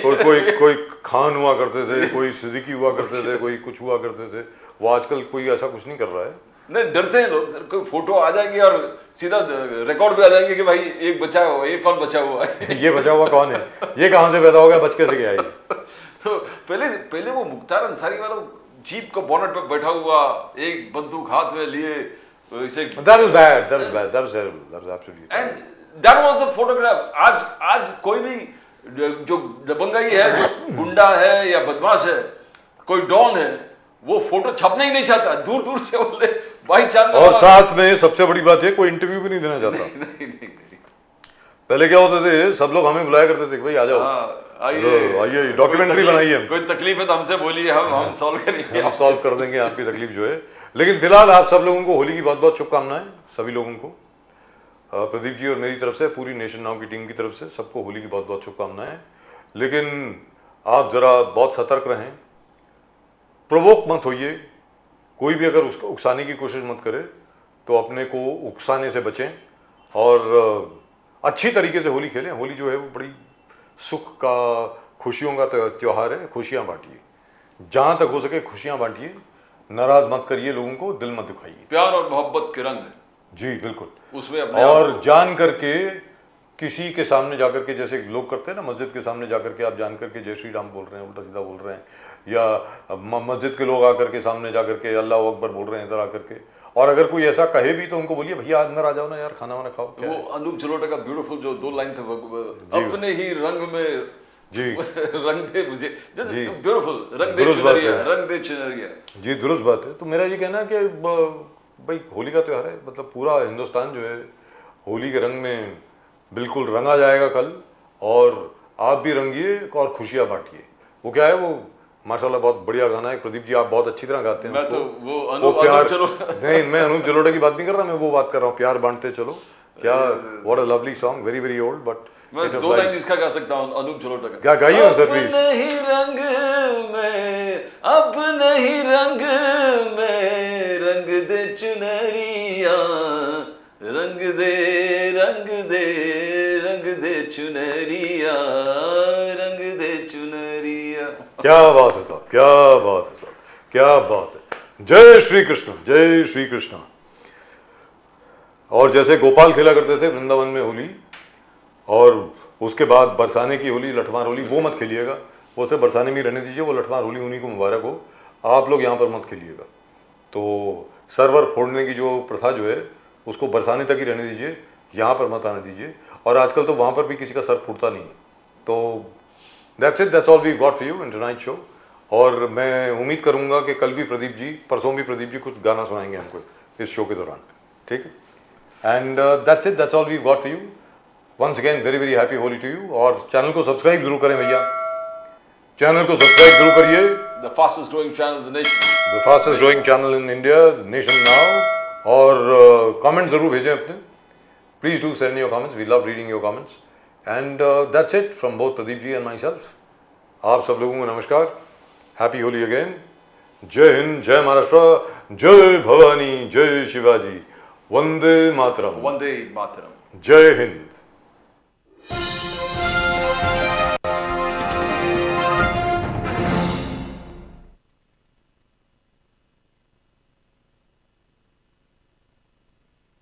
कोई खान हुआ करते थे, कोई सिद्दीकी हुआ करते थे, कोई कुछ हुआ करते थे। वो आजकल कोई ऐसा कुछ नहीं कर रहा है। नहीं, डरते हैं लोग, कोई फोटो आ जाएंगे और सीधा रिकॉर्ड पे आ जाएंगे कि भाई एक बचा हुआ, ये कौन बचा हुआ है ये बचा हुआ कौन है, ये कहां से पैदा हो गया, बच कैसे गया ये? तो पहले वो मुख्तार अंसारी वाला जीप का बोनट पे बैठा हुआ, एक बंदूक हाथ में लिए, इसे That was bad, that was bad, that was terrible, that was absolutely terrible. And that was a photograph. आज कोई भी जो दबंगाई है, जो गुंडा है या बदमाश है, कोई डॉन है, वो फोटो छपना ही नहीं चाहता, दूर दूर से बोले भाई चांद। और साथ में सबसे बड़ी बात है, कोई इंटरव्यू भी नहीं देना चाहता। नहीं। पहले क्या होते थे, सब लोग हमें बुलाया करते थे, भाई आ जाओ, आइए डॉक्यूमेंटरी बनाइए, कोई तकलीफ है तो हमसे बोलिए, हम सॉल्व करेंगे, हम सॉल्व कर देंगे आपकी तकलीफ जो है। लेकिन फिलहाल आप सब लोगों को होली की बहुत बहुत शुभकामनाएं, सभी लोगों को, प्रदीप जी और मेरी तरफ से, पूरी नेशन नाउ की टीम की तरफ से सबको होली की बहुत बहुत शुभकामनाएं। लेकिन आप जरा बहुत सतर्क रहें, प्रोवोक मत होइए, कोई भी अगर उसको उकसाने की कोशिश मत करे तो अपने को उकसाने से बचें और अच्छी तरीके से होली खेलें। होली जो है वो बड़ी सुख का, खुशियों का त्यौहार है, खुशियाँ बांटिए, जहाँ तक हो सके खुशियाँ बांटिए, नाराज मत करिए लोगों को, दिल मत दुखाइए। प्यार और मोहब्बत के रंग जी बिल्कुल। उसमें अपने और आप को- जान करके किसी के सामने जाकर के, जैसे लोग करते हैं ना मस्जिद के सामने जाकर के, आप जान करके जय श्री राम बोल रहे हैं, उल्टा सीधा बोल रहे हैं, या मस्जिद के लोग आकर के सामने जाकर के अल्लाह अकबर बोल रहे हैं इधर आकर के, और अगर कोई ऐसा कहे भी तो उनको बोलिए भैया अंदर आ जाओ ना यार, खाना वाना खाओ। क्या वो है? अनूप जलोटा का ब्यूटीफुल जो 2 लाइन थे, अपने ही रंग में जी रंग दे मुझे, जी। ब्यूटीफुल, रंग दे दुरुस्त बात चुनरिया, है। रंग दे चुनरिया। जी दुरुस्त बात है। तो मेरा ये कहना है कि भाई होली का त्यौहार है, मतलब पूरा हिंदुस्तान जो है होली के रंग में बिल्कुल रंगा जाएगा कल, और आप भी रंगिए और खुशियां बांटिए। वो क्या है, वो माशाल्लाह बहुत बढ़िया गाना है। प्रदीप जी आप बहुत अच्छी तरह गाते हैं मैं उसको। तो वो वो अनूप प्यार जलोटा नहीं, मैं अनूप जलोटा की बात नहीं कर रहा, मैं वो बात कर रहा हूँ, प्यार बांटते चलो। क्या what a lovely song, very very old, but मैं 2 लाइन इसका गा सकता हूँ अनूप जलोटा का। क्या गाइए ना सर प्लीज। अपने ही रंग में, अपने ही रंग में रंग दे चुनरिया, रंग दे रंग दे रंग दे चुनरिया, रंग दे चुनरिया। क्या बात है साहब, क्या बात है साहब, क्या बात है। जय श्री कृष्ण, जय श्री कृष्ण। और जैसे गोपाल खेला करते थे वृंदावन में होली, और उसके बाद बरसाने की होली, लठमार होली, वो मत खेलिएगा, वो सिर्फ बरसाने में ही रहने दीजिए। वो लठमार होली उन्हीं को मुबारक हो, आप लोग यहाँ पर मत खेलिएगा। तो सर्वर फोड़ने की जो प्रथा जो है उसको बरसाने तक ही रहने दीजिए, यहाँ पर मत आने दीजिए। और आजकल तो वहाँ पर भी किसी का सर फूटता नहीं है। तो that's it, that's all we got for you in tonight show. और मैं उम्मीद करूँगा कि कल भी प्रदीप जी, परसों भी प्रदीप जी कुछ गाना सुनाएंगे हमको इस शो के दौरान, ठीक है। And that's it, that's all we got for you. Once again very very happy Holi to you. और चैनल को सब्सक्राइब जरूर करें भैया, चैनल को सब्सक्राइब जरूर करिए। The fastest growing channel in the nation. The fastest growing channel in India, nation now. और कमेंट जरूर भेजें अपने, please do send your comments, we love reading your comments. And that's it from both Pradeep ji and myself. आप सब लोगों को नमस्कार, हैप्पी होली अगेन। जय हिंद, जय महाराष्ट्र, जय भवानी, जय शिवाजी, वंदे मातरम, Vande Mataram. जय हिंद।